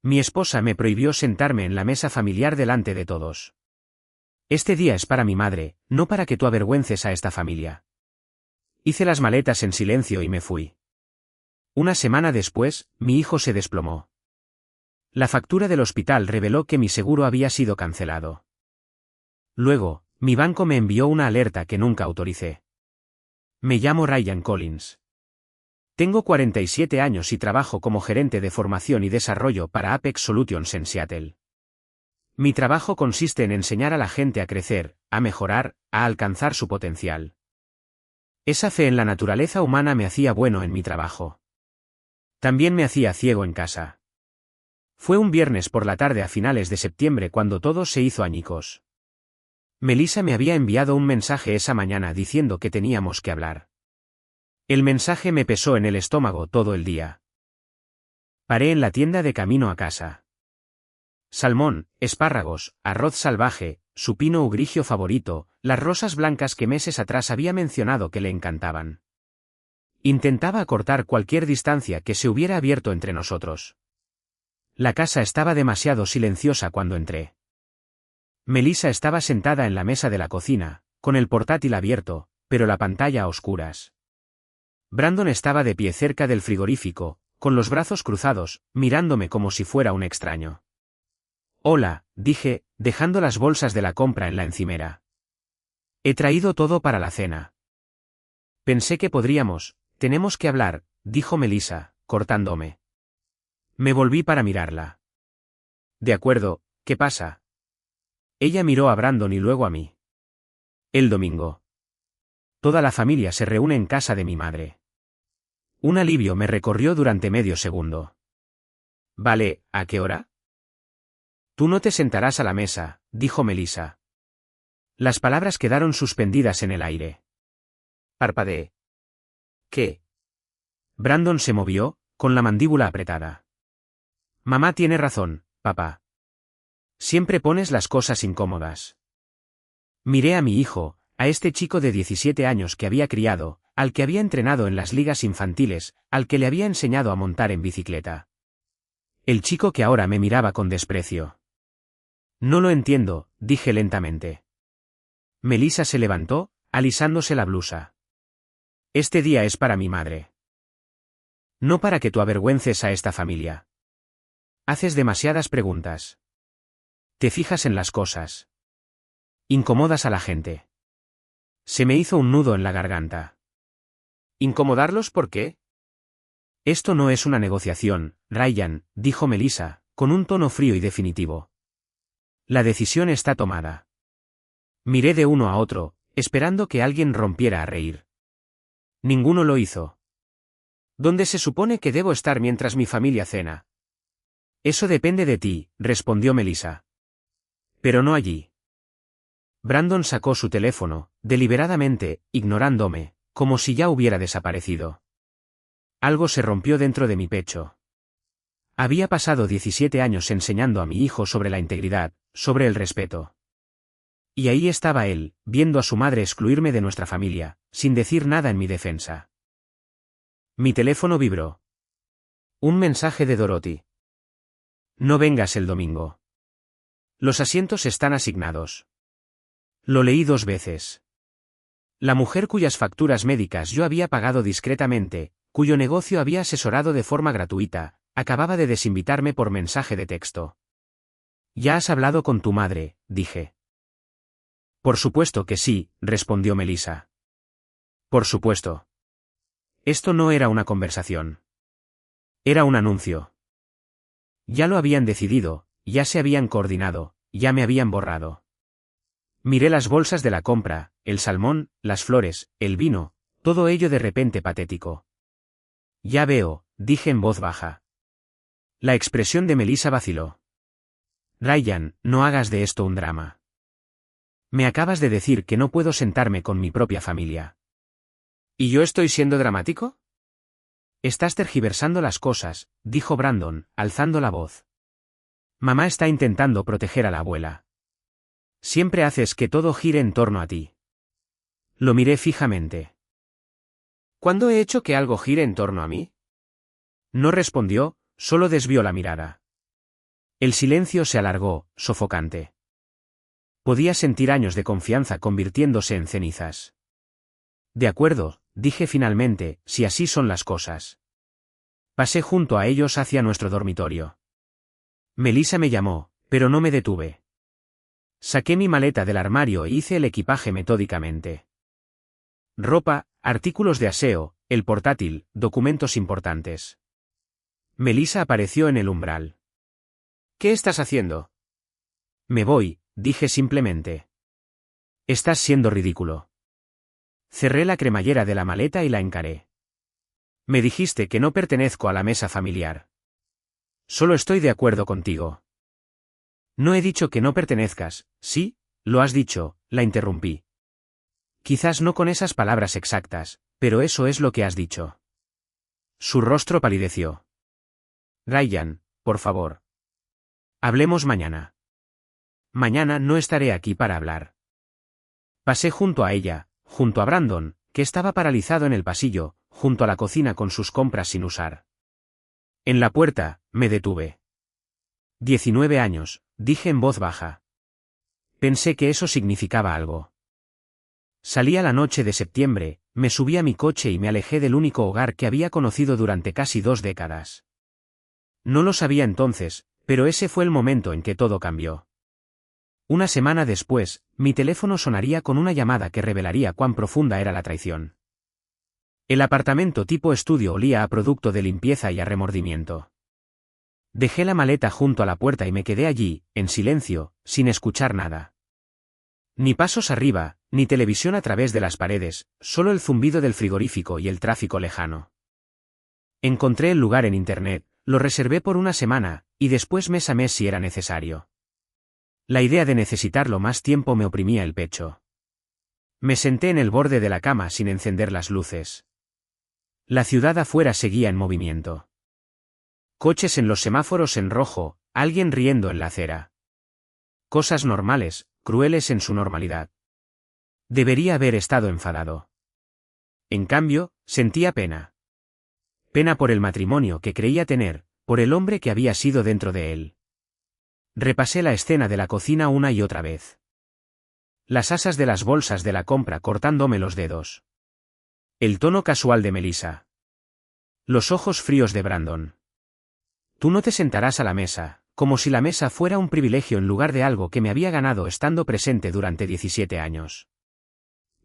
Mi esposa me prohibió sentarme en la mesa familiar delante de todos. Este día es para mi madre, no para que tú avergüences a esta familia. Hice las maletas en silencio y me fui. Una semana después, mi hijo se desplomó. La factura del hospital reveló que mi seguro había sido cancelado. Luego, mi banco me envió una alerta que nunca autoricé. Me llamo Ryan Collins. Tengo 47 años y trabajo como gerente de formación y desarrollo para Apex Solutions en Seattle. Mi trabajo consiste en enseñar a la gente a crecer, a mejorar, a alcanzar su potencial. Esa fe en la naturaleza humana me hacía bueno en mi trabajo. También me hacía ciego en casa. Fue un viernes por la tarde a finales de septiembre cuando todo se hizo añicos. Melissa me había enviado un mensaje esa mañana diciendo que teníamos que hablar. El mensaje me pesó en el estómago todo el día. Paré en la tienda de camino a casa. Salmón, espárragos, arroz salvaje, su pino ugrigio favorito, las rosas blancas que meses atrás había mencionado que le encantaban. Intentaba acortar cualquier distancia que se hubiera abierto entre nosotros. La casa estaba demasiado silenciosa cuando entré. Melissa estaba sentada en la mesa de la cocina, con el portátil abierto, pero la pantalla a oscuras. Brandon estaba de pie cerca del frigorífico, con los brazos cruzados, mirándome como si fuera un extraño. Hola, dije, dejando las bolsas de la compra en la encimera. He traído todo para la cena. Pensé que tenemos que hablar, dijo Melissa, cortándome. Me volví para mirarla. De acuerdo, ¿qué pasa? Ella miró a Brandon y luego a mí. El domingo. Toda la familia se reúne en casa de mi madre. Un alivio me recorrió durante medio segundo. Vale, ¿a qué hora? Tú no te sentarás a la mesa, dijo Melissa. Las palabras quedaron suspendidas en el aire. Parpadeé. ¿Qué? Brandon se movió, con la mandíbula apretada. Mamá tiene razón, papá. Siempre pones las cosas incómodas. Miré a mi hijo, a este chico de 17 años que había criado, al que había entrenado en las ligas infantiles, al que le había enseñado a montar en bicicleta. El chico que ahora me miraba con desprecio. No lo entiendo, dije lentamente. Melissa se levantó, alisándose la blusa. Este día es para mi madre. No para que tú avergüences a esta familia. Haces demasiadas preguntas. Te fijas en las cosas. Incomodas a la gente. Se me hizo un nudo en la garganta. ¿Incomodarlos por qué? Esto no es una negociación, Ryan, dijo Melissa, con un tono frío y definitivo. La decisión está tomada. Miré de uno a otro, esperando que alguien rompiera a reír. Ninguno lo hizo. ¿Dónde se supone que debo estar mientras mi familia cena? Eso depende de ti, respondió Melissa. Pero no allí. Brandon sacó su teléfono, deliberadamente, ignorándome, como si ya hubiera desaparecido. Algo se rompió dentro de mi pecho. Había pasado 17 años enseñando a mi hijo sobre la integridad, sobre el respeto. Y ahí estaba él, viendo a su madre excluirme de nuestra familia, sin decir nada en mi defensa. Mi teléfono vibró. Un mensaje de Dorothy. No vengas el domingo. Los asientos están asignados. Lo leí 2 veces. La mujer cuyas facturas médicas yo había pagado discretamente, cuyo negocio había asesorado de forma gratuita, acababa de desinvitarme por mensaje de texto. ¿Ya has hablado con tu madre?, dije. Por supuesto que sí, respondió Melissa. Por supuesto. Esto no era una conversación. Era un anuncio. Ya lo habían decidido, ya se habían coordinado, ya me habían borrado. Miré las bolsas de la compra, el salmón, las flores, el vino, todo ello de repente patético. Ya veo, dije en voz baja. La expresión de Melissa vaciló. Ryan, no hagas de esto un drama. Me acabas de decir que no puedo sentarme con mi propia familia. ¿Y yo estoy siendo dramático? Estás tergiversando las cosas, dijo Brandon, alzando la voz. Mamá está intentando proteger a la abuela. Siempre haces que todo gire en torno a ti. Lo miré fijamente. ¿Cuándo he hecho que algo gire en torno a mí? No respondió, solo desvió la mirada. El silencio se alargó, sofocante. Podía sentir años de confianza convirtiéndose en cenizas. De acuerdo, dije finalmente, si así son las cosas. Pasé junto a ellos hacia nuestro dormitorio. Melissa me llamó, pero no me detuve. Saqué mi maleta del armario e hice el equipaje metódicamente. Ropa, artículos de aseo, el portátil, documentos importantes. Melissa apareció en el umbral. ¿Qué estás haciendo? Me voy, dije simplemente. Estás siendo ridículo. Cerré la cremallera de la maleta y la encaré. Me dijiste que no pertenezco a la mesa familiar. Solo estoy de acuerdo contigo. No he dicho que no pertenezcas, sí, lo has dicho, la interrumpí. Quizás no con esas palabras exactas, pero eso es lo que has dicho. Su rostro palideció. Ryan, por favor. Hablemos mañana. Mañana no estaré aquí para hablar. Pasé junto a ella, junto a Brandon, que estaba paralizado en el pasillo, junto a la cocina con sus compras sin usar. En la puerta, me detuve. 19 años, dije en voz baja. Pensé que eso significaba algo. Salí la noche de septiembre, me subí a mi coche y me alejé del único hogar que había conocido durante casi 2 décadas. No lo sabía entonces, pero ese fue el momento en que todo cambió. Una semana después, mi teléfono sonaría con una llamada que revelaría cuán profunda era la traición. El apartamento tipo estudio olía a producto de limpieza y a remordimiento. Dejé la maleta junto a la puerta y me quedé allí, en silencio, sin escuchar nada. Ni pasos arriba, ni televisión a través de las paredes, solo el zumbido del frigorífico y el tráfico lejano. Encontré el lugar en internet, lo reservé por una semana, y después mes a mes si era necesario. La idea de necesitarlo más tiempo me oprimía el pecho. Me senté en el borde de la cama sin encender las luces. La ciudad afuera seguía en movimiento. Coches en los semáforos en rojo, alguien riendo en la acera. Cosas normales, crueles en su normalidad. Debería haber estado enfadado. En cambio, sentía pena. Pena por el matrimonio que creía tener, por el hombre que había sido dentro de él. Repasé la escena de la cocina una y otra vez. Las asas de las bolsas de la compra cortándome los dedos. El tono casual de Melissa. Los ojos fríos de Brandon. Tú no te sentarás a la mesa, como si la mesa fuera un privilegio en lugar de algo que me había ganado estando presente durante 17 años.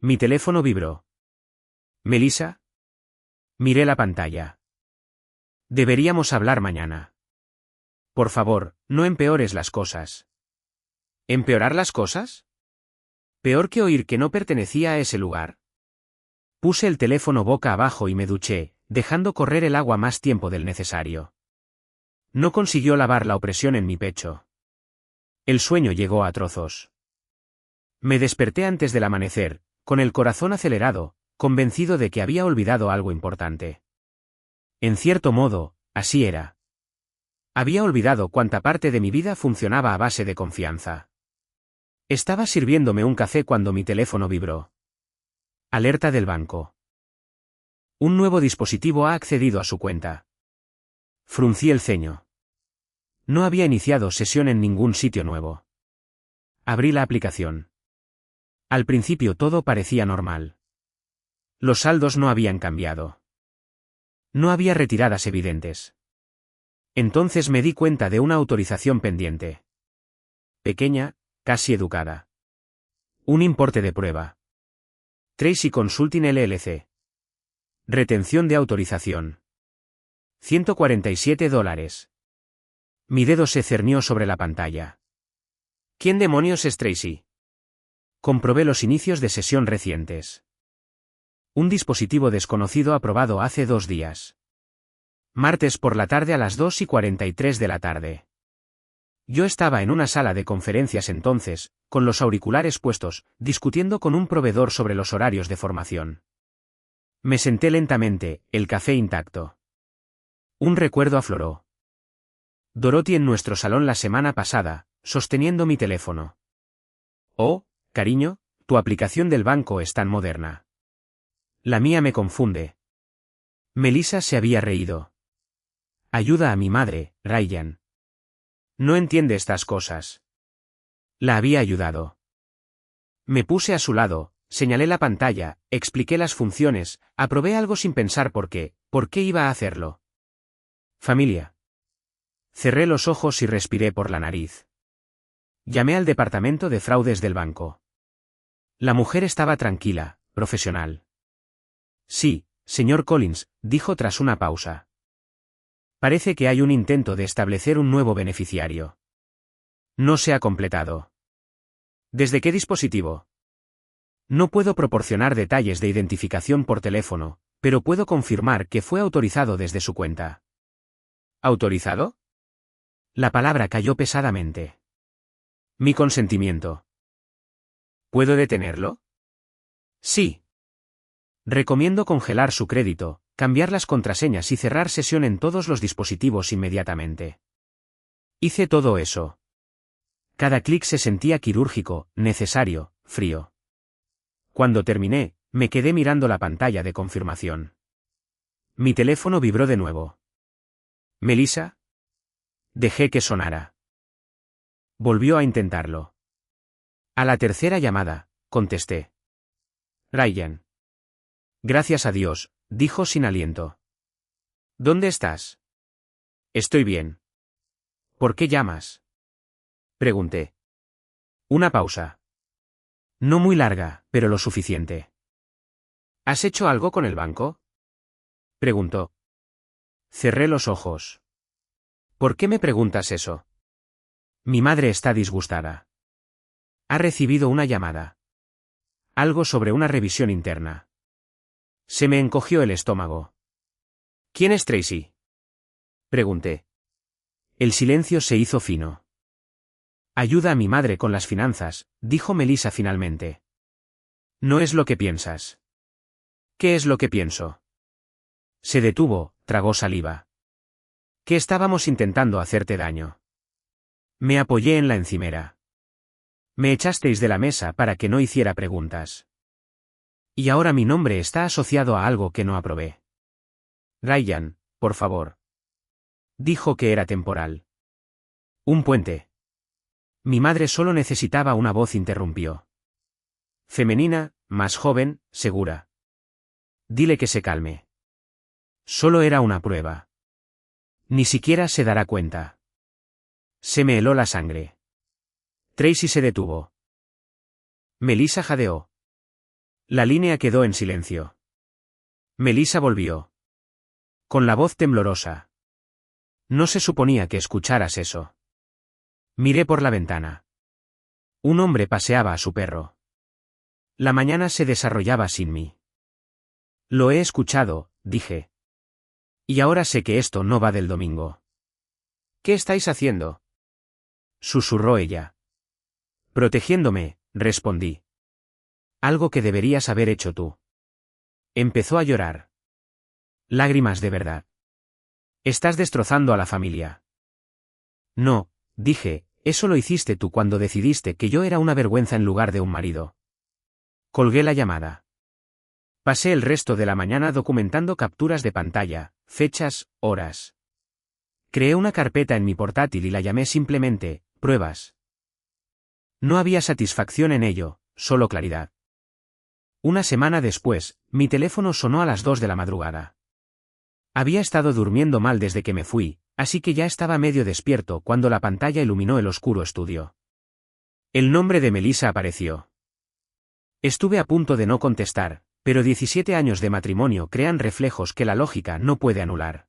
Mi teléfono vibró. ¿Melissa? Miré la pantalla. Deberíamos hablar mañana. Por favor, no empeores las cosas. ¿Empeorar las cosas? Peor que oír que no pertenecía a ese lugar. Puse el teléfono boca abajo y me duché, dejando correr el agua más tiempo del necesario. No consiguió lavar la opresión en mi pecho. El sueño llegó a trozos. Me desperté antes del amanecer, con el corazón acelerado, convencido de que había olvidado algo importante. En cierto modo, así era. Había olvidado cuánta parte de mi vida funcionaba a base de confianza. Estaba sirviéndome un café cuando mi teléfono vibró. Alerta del banco. Un nuevo dispositivo ha accedido a su cuenta. Fruncí el ceño. No había iniciado sesión en ningún sitio nuevo. Abrí la aplicación. Al principio todo parecía normal. Los saldos no habían cambiado. No había retiradas evidentes. Entonces me di cuenta de una autorización pendiente. Pequeña, casi educada. Un importe de prueba. Tracy Consulting LLC. Retención de autorización. $147. Mi dedo se cernió sobre la pantalla. ¿Quién demonios es Tracy? Comprobé los inicios de sesión recientes. Un dispositivo desconocido aprobado hace 2 días. Martes por la tarde a las 2:43 de la tarde. Yo estaba en una sala de conferencias entonces, con los auriculares puestos, discutiendo con un proveedor sobre los horarios de formación. Me senté lentamente, el café intacto. Un recuerdo afloró. Dorothy en nuestro salón la semana pasada, sosteniendo mi teléfono. Oh, cariño, tu aplicación del banco es tan moderna. La mía me confunde. Melissa se había reído. Ayuda a mi madre, Ryan. No entiende estas cosas. La había ayudado. Me puse a su lado, señalé la pantalla, expliqué las funciones, aprobé algo sin pensar por qué iba a hacerlo. Familia. Cerré los ojos y respiré por la nariz. Llamé al departamento de fraudes del banco. La mujer estaba tranquila, profesional. Sí, señor Collins, dijo tras una pausa. Parece que hay un intento de establecer un nuevo beneficiario. No se ha completado. ¿Desde qué dispositivo? No puedo proporcionar detalles de identificación por teléfono, pero puedo confirmar que fue autorizado desde su cuenta. ¿Autorizado? La palabra cayó pesadamente. Mi consentimiento. ¿Puedo detenerlo? Sí. Recomiendo congelar su crédito, cambiar las contraseñas y cerrar sesión en todos los dispositivos inmediatamente. Hice todo eso. Cada clic se sentía quirúrgico, necesario, frío. Cuando terminé, me quedé mirando la pantalla de confirmación. Mi teléfono vibró de nuevo. ¿Melissa? Dejé que sonara. Volvió a intentarlo. A la tercera llamada, contesté. Ryan. Gracias a Dios, dijo sin aliento. ¿Dónde estás? Estoy bien. ¿Por qué llamas? Pregunté. Una pausa. No muy larga, pero lo suficiente. ¿Has hecho algo con el banco? Preguntó. Cerré los ojos. ¿Por qué me preguntas eso? Mi madre está disgustada. Ha recibido una llamada. Algo sobre una revisión interna. Se me encogió el estómago. ¿Quién es Tracy? Pregunté. El silencio se hizo fino. Ayuda a mi madre con las finanzas, dijo Melissa finalmente. No es lo que piensas. ¿Qué es lo que pienso? Se detuvo, tragó saliva. Que estábamos intentando hacerte daño. Me apoyé en la encimera. Me echasteis de la mesa para que no hiciera preguntas. Y ahora mi nombre está asociado a algo que no aprobé. Ryan, por favor. Dijo que era temporal. Un puente. Mi madre solo necesitaba una voz, interrumpió. Femenina, más joven, segura. Dile que se calme. Solo era una prueba. Ni siquiera se dará cuenta. Se me heló la sangre. Tracy se detuvo. Melissa jadeó. La línea quedó en silencio. Melissa volvió. Con la voz temblorosa. No se suponía que escucharas eso. Miré por la ventana. Un hombre paseaba a su perro. La mañana se desarrollaba sin mí. Lo he escuchado, dije. Y ahora sé que esto no va del domingo. ¿Qué estáis haciendo? Susurró ella. Protegiéndome, respondí. Algo que deberías haber hecho tú. Empezó a llorar. Lágrimas de verdad. Estás destrozando a la familia. No, dije, eso lo hiciste tú cuando decidiste que yo era una vergüenza en lugar de un marido. Colgué la llamada. Pasé el resto de la mañana documentando capturas de pantalla, fechas, horas. Creé una carpeta en mi portátil y la llamé simplemente, pruebas. No había satisfacción en ello, solo claridad. Una semana después, mi teléfono sonó a las 2 de la madrugada. Había estado durmiendo mal desde que me fui, así que ya estaba medio despierto cuando la pantalla iluminó el oscuro estudio. El nombre de Melissa apareció. Estuve a punto de no contestar, pero 17 años de matrimonio crean reflejos que la lógica no puede anular.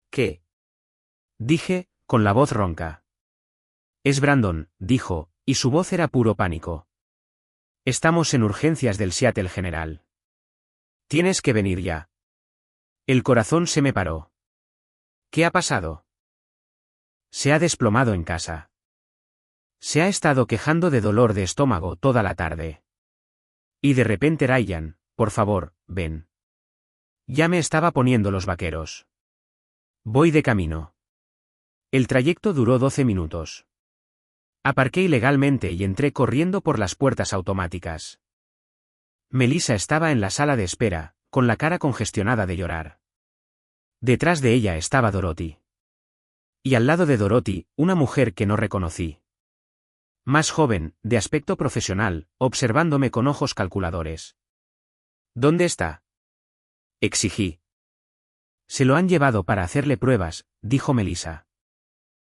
¿Qué? Dije, con la voz ronca. Es Brandon, dijo, y su voz era puro pánico. Estamos en urgencias del Seattle General. Tienes que venir ya. El corazón se me paró. ¿Qué ha pasado? Se ha desplomado en casa. Se ha estado quejando de dolor de estómago toda la tarde. Y de repente Ryan, por favor, ven. Ya me estaba poniendo los vaqueros. Voy de camino. El trayecto duró 12 minutos. Aparqué ilegalmente y entré corriendo por las puertas automáticas. Melissa estaba en la sala de espera, con la cara congestionada de llorar. Detrás de ella estaba Dorothy. Y al lado de Dorothy, una mujer que no reconocí. Más joven, de aspecto profesional, observándome con ojos calculadores. ¿Dónde está? Exigí. Se lo han llevado para hacerle pruebas, dijo Melissa.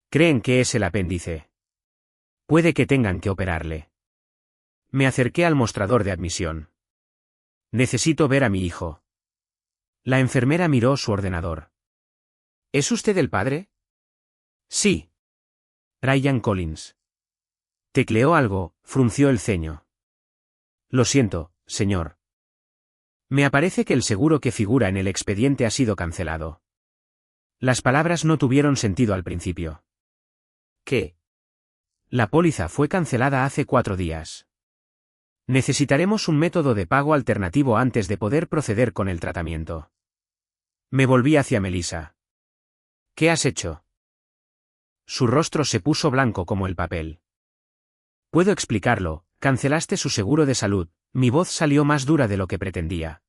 Creen que es el apéndice. Puede que tengan que operarle. Me acerqué al mostrador de admisión. Necesito ver a mi hijo. La enfermera miró su ordenador. ¿Es usted el padre? Sí. Ryan Collins. Tecleó algo, frunció el ceño. Lo siento, señor. Me aparece que el seguro que figura en el expediente ha sido cancelado. Las palabras no tuvieron sentido al principio. ¿Qué? La póliza fue cancelada hace 4 días. Necesitaremos un método de pago alternativo antes de poder proceder con el tratamiento. Me volví hacia Melissa. ¿Qué has hecho? Su rostro se puso blanco como el papel. Puedo explicarlo, cancelaste su seguro de salud. Mi voz salió más dura de lo que pretendía.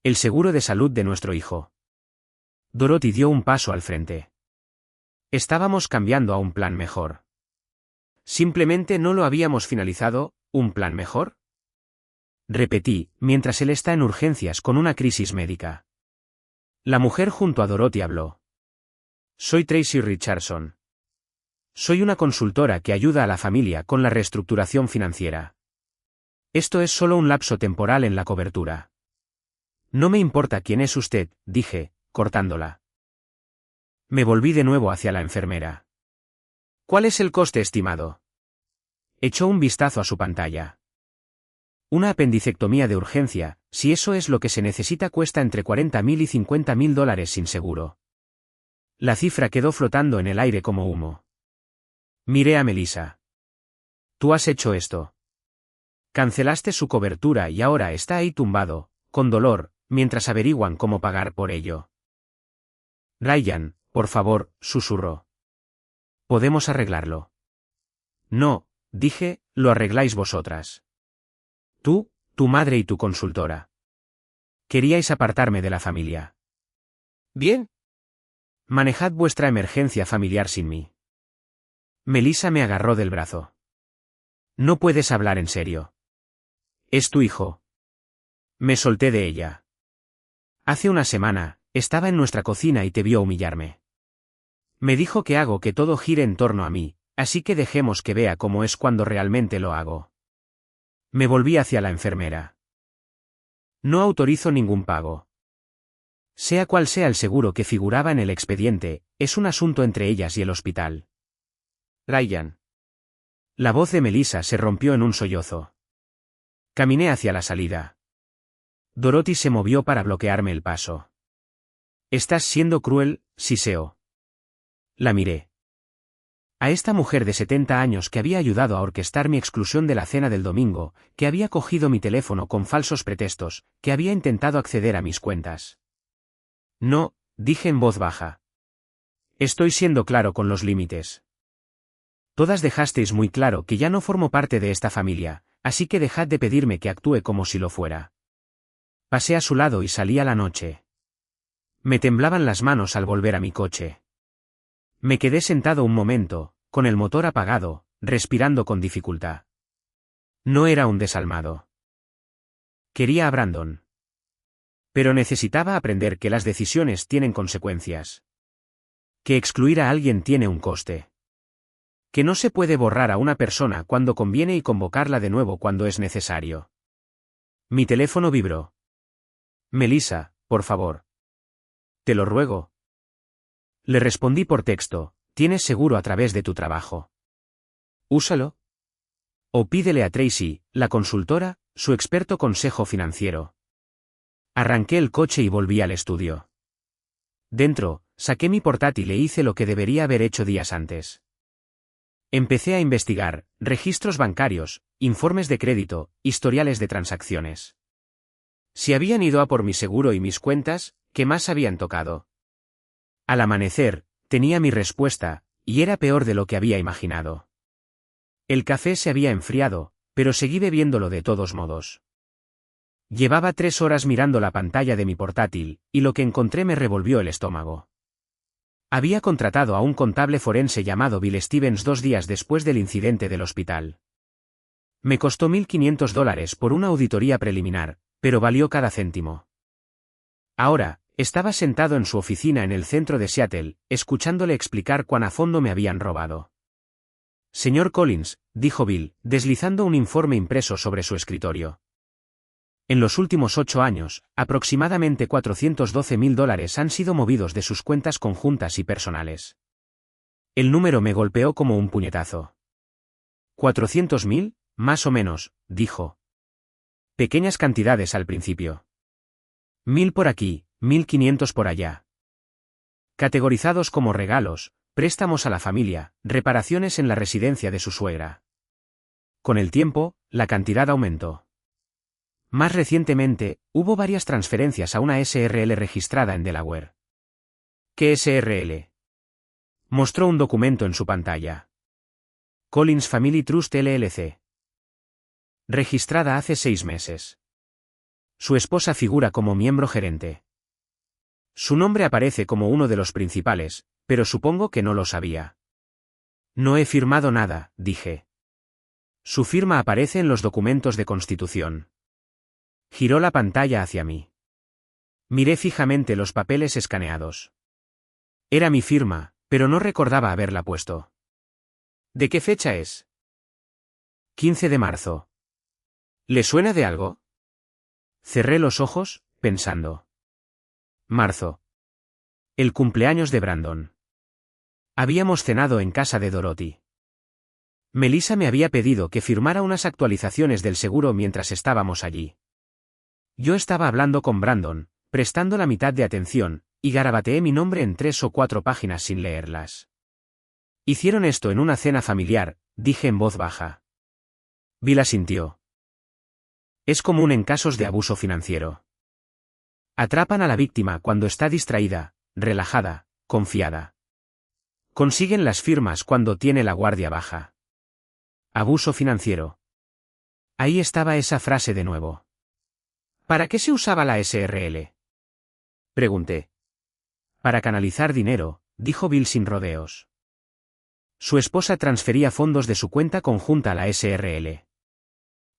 El seguro de salud de nuestro hijo. Dorothy dio un paso al frente. Estábamos cambiando a un plan mejor. Simplemente no lo habíamos finalizado. ¿Un plan mejor? Repetí, mientras él está en urgencias con una crisis médica. La mujer junto a Dorothy habló. Soy Tracy Richardson. Soy una consultora que ayuda a la familia con la reestructuración financiera. Esto es solo un lapso temporal en la cobertura. No me importa quién es usted, dije, cortándola. Me volví de nuevo hacia la enfermera. ¿Cuál es el coste estimado? Echó un vistazo a su pantalla. Una apendicectomía de urgencia, si eso es lo que se necesita, cuesta entre $40.000 y $50.000 sin seguro. La cifra quedó flotando en el aire como humo. Miré a Melissa. Tú has hecho esto. Cancelaste su cobertura y ahora está ahí tumbado, con dolor, mientras averiguan cómo pagar por ello. Ryan, por favor, susurró. Podemos arreglarlo. No, dije, lo arregláis vosotras. Tú, tu madre y tu consultora. Queríais apartarme de la familia. Bien. Manejad vuestra emergencia familiar sin mí. Melissa me agarró del brazo. No puedes hablar en serio. Es tu hijo. Me solté de ella. Hace una semana, estaba en nuestra cocina y te vio humillarme. Me dijo que hago que todo gire en torno a mí, así que dejemos que vea cómo es cuando realmente lo hago. Me volví hacia la enfermera. No autorizo ningún pago. Sea cual sea el seguro que figuraba en el expediente, es un asunto entre ellas y el hospital. Ryan. La voz de Melissa se rompió en un sollozo. Caminé hacia la salida. Dorothy se movió para bloquearme el paso. Estás siendo cruel, siseó. La miré. A esta mujer de 70 años que había ayudado a orquestar mi exclusión de la cena del domingo, que había cogido mi teléfono con falsos pretextos, que había intentado acceder a mis cuentas. No, dije en voz baja. Estoy siendo claro con los límites. Todas dejasteis muy claro que ya no formo parte de esta familia, así que dejad de pedirme que actúe como si lo fuera. Pasé a su lado y salí a la noche. Me temblaban las manos al volver a mi coche. Me quedé sentado un momento, con el motor apagado, respirando con dificultad. No era un desalmado. Quería a Brandon. Pero necesitaba aprender que las decisiones tienen consecuencias. Que excluir a alguien tiene un coste. Que no se puede borrar a una persona cuando conviene y convocarla de nuevo cuando es necesario. Mi teléfono vibró. Melissa, por favor. Te lo ruego. Le respondí por texto, tienes seguro a través de tu trabajo. Úsalo. O pídele a Tracy, la consultora, su experto consejo financiero. Arranqué el coche y volví al estudio. Dentro, saqué mi portátil e hice lo que debería haber hecho días antes. Empecé a investigar, registros bancarios, informes de crédito, historiales de transacciones. Si habían ido a por mi seguro y mis cuentas, ¿qué más habían tocado? Al amanecer, tenía mi respuesta, y era peor de lo que había imaginado. El café se había enfriado, pero seguí bebiéndolo de todos modos. Llevaba 3 horas mirando la pantalla de mi portátil, y lo que encontré me revolvió el estómago. Había contratado a un contable forense llamado Bill Stevens 2 días después del incidente del hospital. Me costó $1.500 por una auditoría preliminar, pero valió cada céntimo. Ahora, estaba sentado en su oficina en el centro de Seattle, escuchándole explicar cuán a fondo me habían robado. Señor Collins, dijo Bill, deslizando un informe impreso sobre su escritorio. En los últimos 8 años, aproximadamente $412.000 han sido movidos de sus cuentas conjuntas y personales. El número me golpeó como un puñetazo. ¿400.000? Más o menos, dijo. Pequeñas cantidades al principio. 1.000 por aquí, 1.500 por allá. Categorizados como regalos, préstamos a la familia, reparaciones en la residencia de su suegra. Con el tiempo, la cantidad aumentó. Más recientemente, hubo varias transferencias a una SRL registrada en Delaware. ¿Qué SRL? Mostró un documento en su pantalla. Collins Family Trust LLC. Registrada hace 6 meses. Su esposa figura como miembro gerente. Su nombre aparece como uno de los principales, pero supongo que no lo sabía. No he firmado nada, dije. Su firma aparece en los documentos de constitución. Giró la pantalla hacia mí. Miré fijamente los papeles escaneados. Era mi firma, pero no recordaba haberla puesto. ¿De qué fecha es? 15 de marzo. ¿Le suena de algo? Cerré los ojos, pensando. Marzo. El cumpleaños de Brandon. Habíamos cenado en casa de Dorothy. Melissa me había pedido que firmara unas actualizaciones del seguro mientras estábamos allí. Yo estaba hablando con Brandon, prestando la mitad de atención, y garabateé mi nombre en 3 o 4 páginas sin leerlas. Hicieron esto en una cena familiar, dije en voz baja. Bill asintió. Es común en casos de abuso financiero. Atrapan a la víctima cuando está distraída, relajada, confiada. Consiguen las firmas cuando tiene la guardia baja. Abuso financiero. Ahí estaba esa frase de nuevo. ¿Para qué se usaba la SRL? Pregunté. Para canalizar dinero, dijo Bill sin rodeos. Su esposa transfería fondos de su cuenta conjunta a la SRL.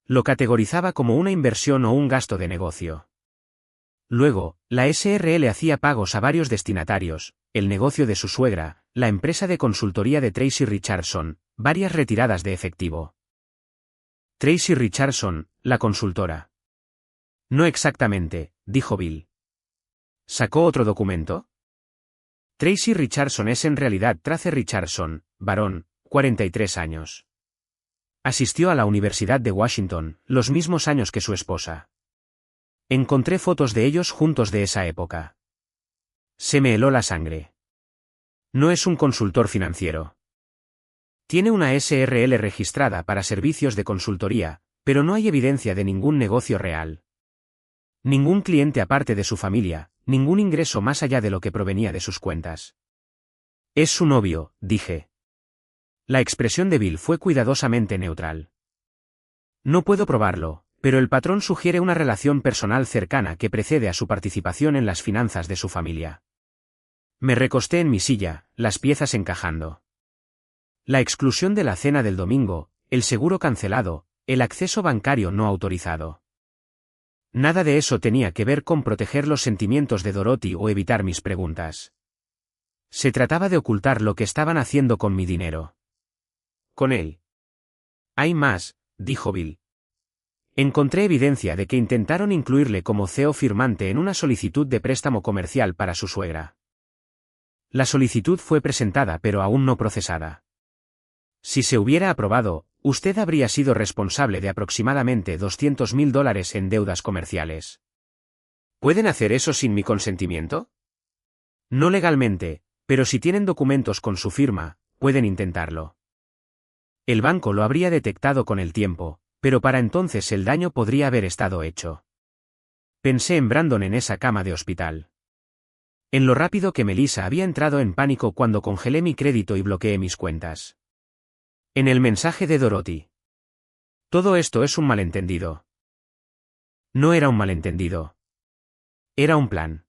Lo categorizaba como una inversión o un gasto de negocio. Luego, la SRL hacía pagos a varios destinatarios, el negocio de su suegra, la empresa de consultoría de Tracy Richardson, varias retiradas de efectivo. Tracy Richardson, la consultora. No exactamente, dijo Bill. ¿Sacó otro documento? Tracy Richardson es en realidad Trace Richardson, varón, 43 años. Asistió a la Universidad de Washington, los mismos años que su esposa. Encontré fotos de ellos juntos de esa época. Se me heló la sangre. No es un consultor financiero. Tiene una SRL registrada para servicios de consultoría, pero no hay evidencia de ningún negocio real. Ningún cliente aparte de su familia, ningún ingreso más allá de lo que provenía de sus cuentas. Es su novio, dije. La expresión de Bill fue cuidadosamente neutral. No puedo probarlo, pero el patrón sugiere una relación personal cercana que precede a su participación en las finanzas de su familia. Me recosté en mi silla, las piezas encajando. La exclusión de la cena del domingo, el seguro cancelado, el acceso bancario no autorizado. Nada de eso tenía que ver con proteger los sentimientos de Dorothy o evitar mis preguntas. Se trataba de ocultar lo que estaban haciendo con mi dinero. Con él. Hay más, dijo Bill. Encontré evidencia de que intentaron incluirle como CEO firmante en una solicitud de préstamo comercial para su suegra. La solicitud fue presentada pero aún no procesada. Si se hubiera aprobado, usted habría sido responsable de aproximadamente $200.000 en deudas comerciales. ¿Pueden hacer eso sin mi consentimiento? No legalmente, pero si tienen documentos con su firma, pueden intentarlo. El banco lo habría detectado con el tiempo, pero para entonces el daño podría haber estado hecho. Pensé en Brandon en esa cama de hospital. En lo rápido que Melissa había entrado en pánico cuando congelé mi crédito y bloqueé mis cuentas. En el mensaje de Dorothy. Todo esto es un malentendido. No era un malentendido. Era un plan.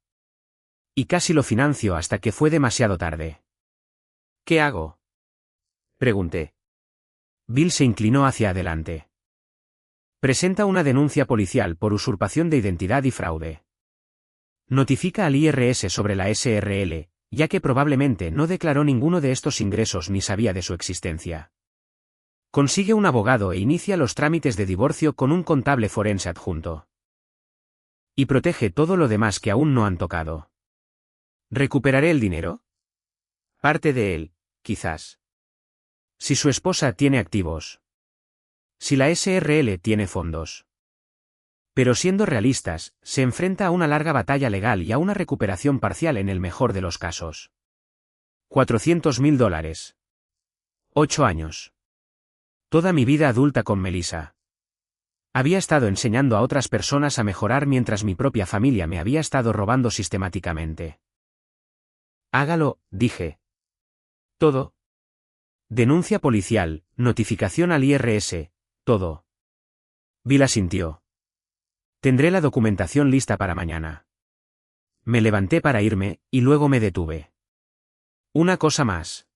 Y casi lo financio hasta que fue demasiado tarde. ¿Qué hago?, pregunté. Bill se inclinó hacia adelante. Presenta una denuncia policial por usurpación de identidad y fraude. Notifica al IRS sobre la SRL, ya que probablemente no declaró ninguno de estos ingresos ni sabía de su existencia. Consigue un abogado e inicia los trámites de divorcio con un contable forense adjunto. Y protege todo lo demás que aún no han tocado. ¿Recuperaré el dinero? Parte de él, quizás. Si su esposa tiene activos. Si la SRL tiene fondos. Pero siendo realistas, se enfrenta a una larga batalla legal y a una recuperación parcial en el mejor de los casos. $400.000. 8 años. Toda mi vida adulta con Melissa. Había estado enseñando a otras personas a mejorar mientras mi propia familia me había estado robando sistemáticamente. Hágalo, dije. Todo. Denuncia policial, notificación al IRS, todo. Bill asintió. Tendré la documentación lista para mañana. Me levanté para irme, y luego me detuve. Una cosa más.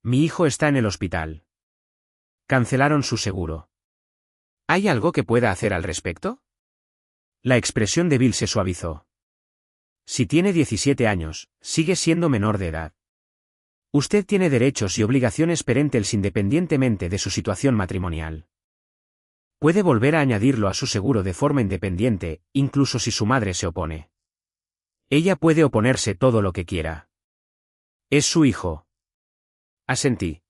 Mi hijo está en el hospital. Cancelaron su seguro. ¿Hay algo que pueda hacer al respecto? La expresión de Bill se suavizó. Si tiene 17 años, sigue siendo menor de edad. Usted tiene derechos y obligaciones parentales independientemente de su situación matrimonial. Puede volver a añadirlo a su seguro de forma independiente, incluso si su madre se opone. Ella puede oponerse todo lo que quiera. Es su hijo. Asentí.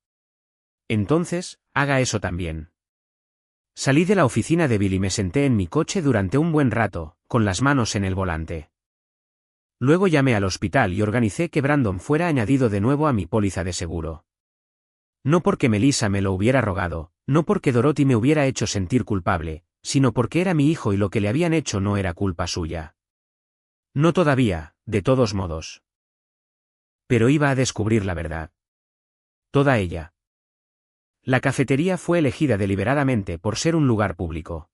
Entonces, haga eso también. Salí de la oficina de Bill y me senté en mi coche durante un buen rato, con las manos en el volante. Luego llamé al hospital y organicé que Brandon fuera añadido de nuevo a mi póliza de seguro. No porque Melissa me lo hubiera rogado, no porque Dorothy me hubiera hecho sentir culpable, sino porque era mi hijo y lo que le habían hecho no era culpa suya. No todavía, de todos modos. Pero iba a descubrir la verdad. Toda ella. La cafetería fue elegida deliberadamente por ser un lugar público.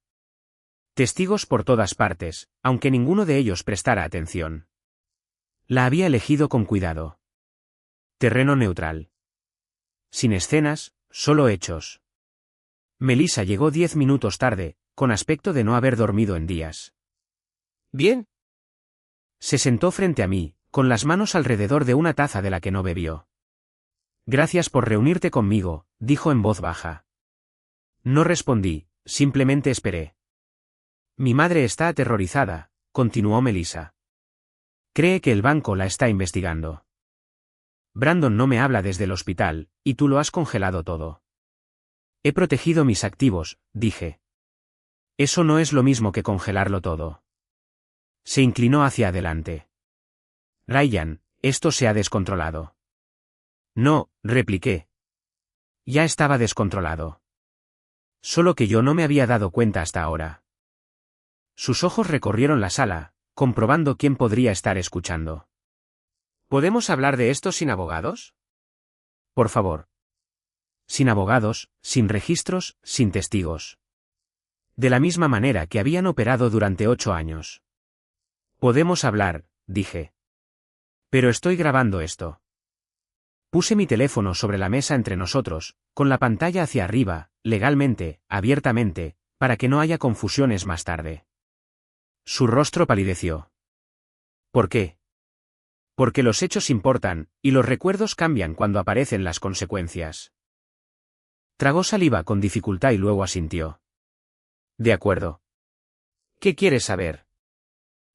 Testigos por todas partes, aunque ninguno de ellos prestara atención. La había elegido con cuidado. Terreno neutral. Sin escenas, solo hechos. Melissa llegó 10 minutos tarde, con aspecto de no haber dormido en días. ¿Bien? Se sentó frente a mí, con las manos alrededor de una taza de la que no bebió. Gracias por reunirte conmigo, dijo en voz baja. No respondí, simplemente esperé. Mi madre está aterrorizada, continuó Melissa. Cree que el banco la está investigando. Brandon no me habla desde el hospital, y tú lo has congelado todo. He protegido mis activos, dije. Eso no es lo mismo que congelarlo todo. Se inclinó hacia adelante. Ryan, esto se ha descontrolado. No, repliqué. Ya estaba descontrolado. Solo que yo no me había dado cuenta hasta ahora. Sus ojos recorrieron la sala, comprobando quién podría estar escuchando. ¿Podemos hablar de esto sin abogados? Por favor. Sin abogados, sin registros, sin testigos. De la misma manera que habían operado durante 8 años. Podemos hablar, dije. Pero estoy grabando esto. Puse mi teléfono sobre la mesa entre nosotros, con la pantalla hacia arriba, legalmente, abiertamente, para que no haya confusiones más tarde. Su rostro palideció. ¿Por qué? Porque los hechos importan, y los recuerdos cambian cuando aparecen las consecuencias. Tragó saliva con dificultad y luego asintió. De acuerdo. ¿Qué quieres saber?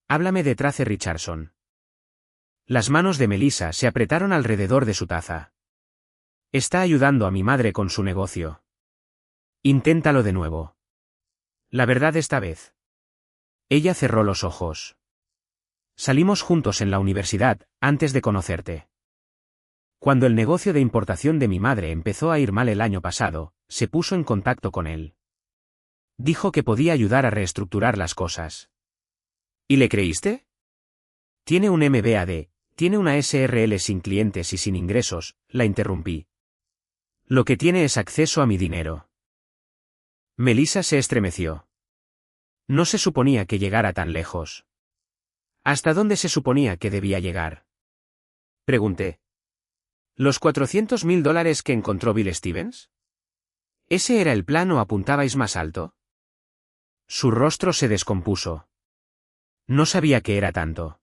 Háblame de Trace Richardson. Las manos de Melissa se apretaron alrededor de su taza. Está ayudando a mi madre con su negocio. Inténtalo de nuevo. La verdad esta vez. Ella cerró los ojos. Salimos juntos en la universidad, antes de conocerte. Cuando el negocio de importación de mi madre empezó a ir mal el año pasado, se puso en contacto con él. Dijo que podía ayudar a reestructurar las cosas. ¿Y le creíste? Tiene un MBA, tiene una SRL sin clientes y sin ingresos, la interrumpí. Lo que tiene es acceso a mi dinero. Melissa se estremeció. No se suponía que llegara tan lejos. ¿Hasta dónde se suponía que debía llegar? Pregunté. ¿Los $400.000 que encontró Bill Stevens? ¿Ese era el plan o apuntabais más alto? Su rostro se descompuso. No sabía que era tanto.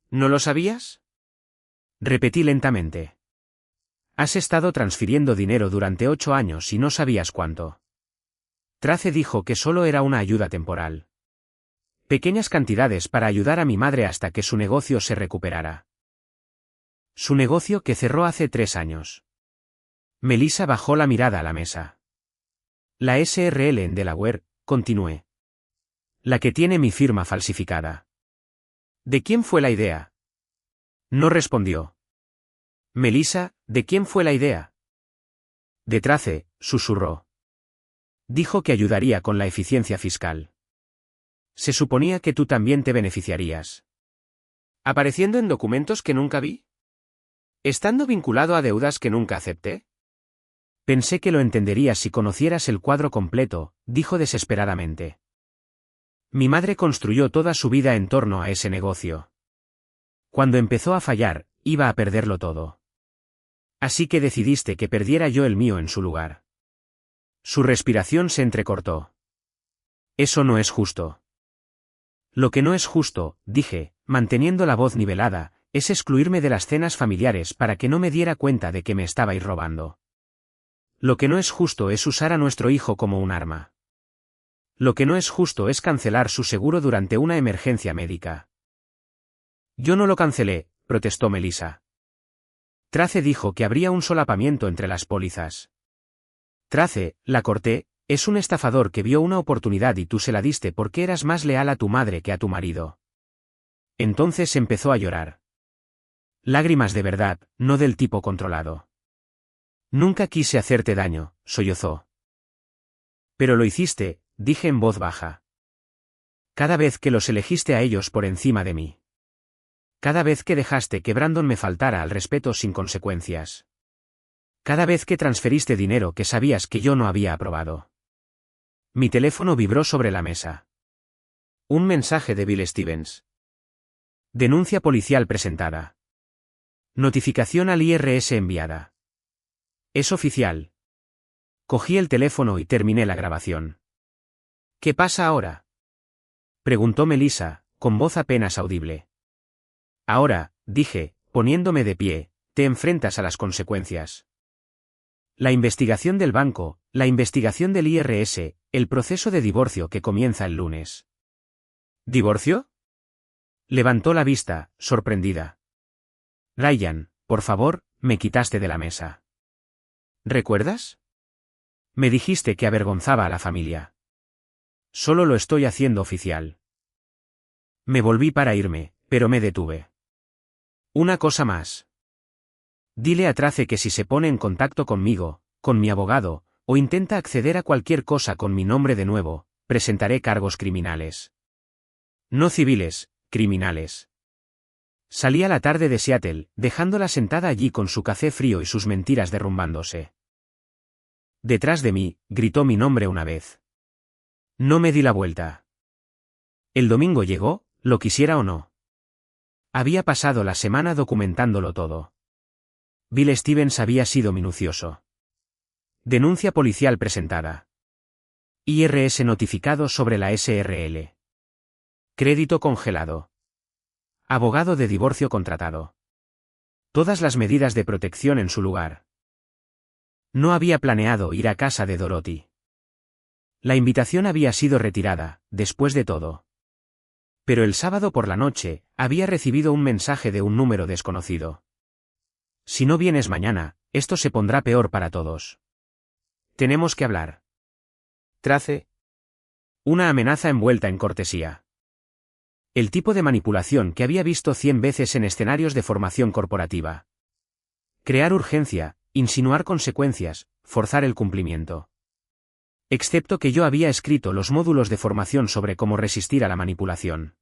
¿No lo sabías? Repetí lentamente. Has estado transfiriendo dinero durante 8 años y no sabías cuánto. Trace dijo que solo era una ayuda temporal. Pequeñas cantidades para ayudar a mi madre hasta que su negocio se recuperara. Su negocio que cerró hace 3 años. Melissa bajó la mirada a la mesa. La SRL en Delaware, continué. La que tiene mi firma falsificada. ¿De quién fue la idea? No respondió. Melissa, ¿de quién fue la idea? De Trace, susurró. Dijo que ayudaría con la eficiencia fiscal. Se suponía que tú también te beneficiarías. ¿Apareciendo en documentos que nunca vi? ¿Estando vinculado a deudas que nunca acepté? Pensé que lo entenderías si conocieras el cuadro completo, dijo desesperadamente. Mi madre construyó toda su vida en torno a ese negocio. Cuando empezó a fallar, iba a perderlo todo. Así que decidiste que perdiera yo el mío en su lugar. Su respiración se entrecortó. Eso no es justo. Lo que no es justo, dije, manteniendo la voz nivelada, es excluirme de las cenas familiares para que no me diera cuenta de que me estabais robando. Lo que no es justo es usar a nuestro hijo como un arma. Lo que no es justo es cancelar su seguro durante una emergencia médica. Yo no lo cancelé, protestó Melissa. Trace dijo que habría un solapamiento entre las pólizas. Trace, la corté, es un estafador que vio una oportunidad y tú se la diste porque eras más leal a tu madre que a tu marido. Entonces empezó a llorar. Lágrimas de verdad, no del tipo controlado. Nunca quise hacerte daño, sollozó. Pero lo hiciste, dije en voz baja. Cada vez que los elegiste a ellos por encima de mí. Cada vez que dejaste que Brandon me faltara al respeto sin consecuencias. Cada vez que transferiste dinero que sabías que yo no había aprobado. Mi teléfono vibró sobre la mesa. Un mensaje de Bill Stevens. Denuncia policial presentada. Notificación al IRS enviada. Es oficial. Cogí el teléfono y terminé la grabación. ¿Qué pasa ahora? Preguntó Melissa, con voz apenas audible. Ahora, dije, poniéndome de pie, te enfrentas a las consecuencias. La investigación del banco, la investigación del IRS, el proceso de divorcio que comienza el lunes. ¿Divorcio? Levantó la vista, sorprendida. Ryan, por favor, me quitaste de la mesa. ¿Recuerdas? Me dijiste que avergonzaba a la familia. Solo lo estoy haciendo oficial. Me volví para irme, pero me detuve. Una cosa más. Dile a Trace que si se pone en contacto conmigo, con mi abogado, o intenta acceder a cualquier cosa con mi nombre de nuevo, presentaré cargos criminales. No civiles, criminales. Salí a la tarde de Seattle, dejándola sentada allí con su café frío y sus mentiras derrumbándose. Detrás de mí, gritó mi nombre una vez. No me di la vuelta. El domingo llegó, lo quisiera o no. Había pasado la semana documentándolo todo. Bill Stevens había sido minucioso. Denuncia policial presentada. IRS notificado sobre la SRL. Crédito congelado. Abogado de divorcio contratado. Todas las medidas de protección en su lugar. No había planeado ir a casa de Dorothy. La invitación había sido retirada, después de todo. Pero el sábado por la noche, había recibido un mensaje de un número desconocido. Si no vienes mañana, esto se pondrá peor para todos. Tenemos que hablar. Trace. Una amenaza envuelta en cortesía. El tipo de manipulación que había visto 100 veces en escenarios de formación corporativa. Crear urgencia, insinuar consecuencias, forzar el cumplimiento. Excepto que yo había escrito los módulos de formación sobre cómo resistir a la manipulación.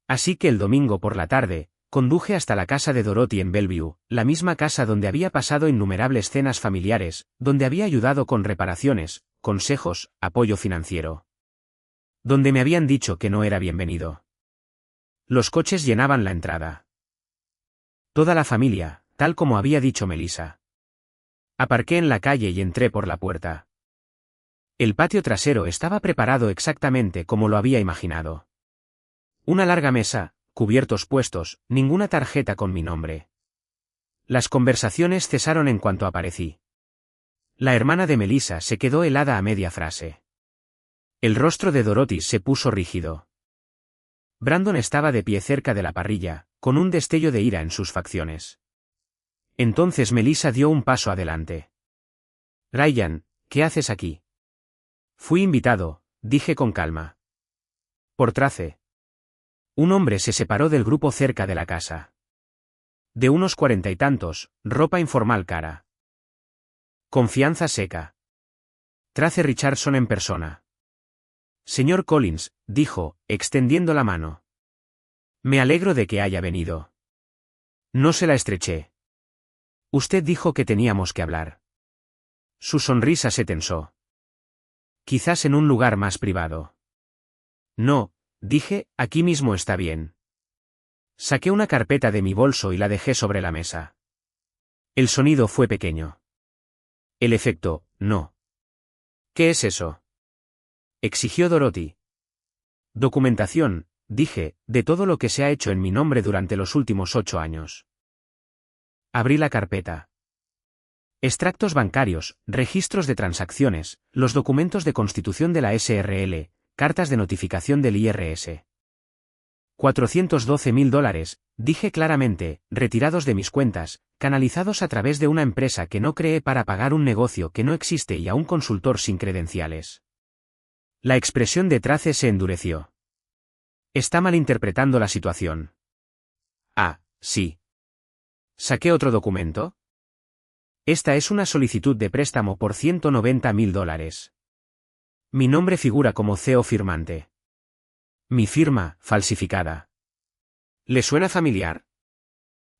Así que el domingo por la tarde, conduje hasta la casa de Dorothy en Bellevue, la misma casa donde había pasado innumerables cenas familiares, donde había ayudado con reparaciones, consejos, apoyo financiero. Donde me habían dicho que no era bienvenido. Los coches llenaban la entrada. Toda la familia, tal como había dicho Melissa. Aparqué en la calle y entré por la puerta. El patio trasero estaba preparado exactamente como lo había imaginado. Una larga mesa, cubiertos puestos, ninguna tarjeta con mi nombre. Las conversaciones cesaron en cuanto aparecí. La hermana de Melissa se quedó helada a media frase. El rostro de Dorothy se puso rígido. Brandon estaba de pie cerca de la parrilla, con un destello de ira en sus facciones. Entonces Melissa dio un paso adelante. Ryan, ¿qué haces aquí? Fui invitado, dije con calma. Por Trace. Un hombre se separó del grupo cerca de la casa. De unos 40 y tantos, ropa informal cara. Confianza seca. Trace Richardson en persona. Señor Collins, dijo, extendiendo la mano. Me alegro de que haya venido. No se la estreché. Usted dijo que teníamos que hablar. Su sonrisa se tensó. Quizás en un lugar más privado. No, dije, aquí mismo está bien. Saqué una carpeta de mi bolso y la dejé sobre la mesa. El sonido fue pequeño. El efecto, no. ¿Qué es eso? Exigió Dorothy. Documentación, dije, de todo lo que se ha hecho en mi nombre durante los últimos 8 años. Abrí la carpeta. Extractos bancarios, registros de transacciones, los documentos de constitución de la SRL, cartas de notificación del IRS. $412.000, dije claramente, retirados de mis cuentas, canalizados a través de una empresa que no creé para pagar un negocio que no existe y a un consultor sin credenciales. La expresión de Trace se endureció. Está malinterpretando la situación. Ah, sí. ¿Saqué otro documento? Esta es una solicitud de préstamo por $190.000. Mi nombre figura como CEO firmante. Mi firma, falsificada. ¿Le suena familiar?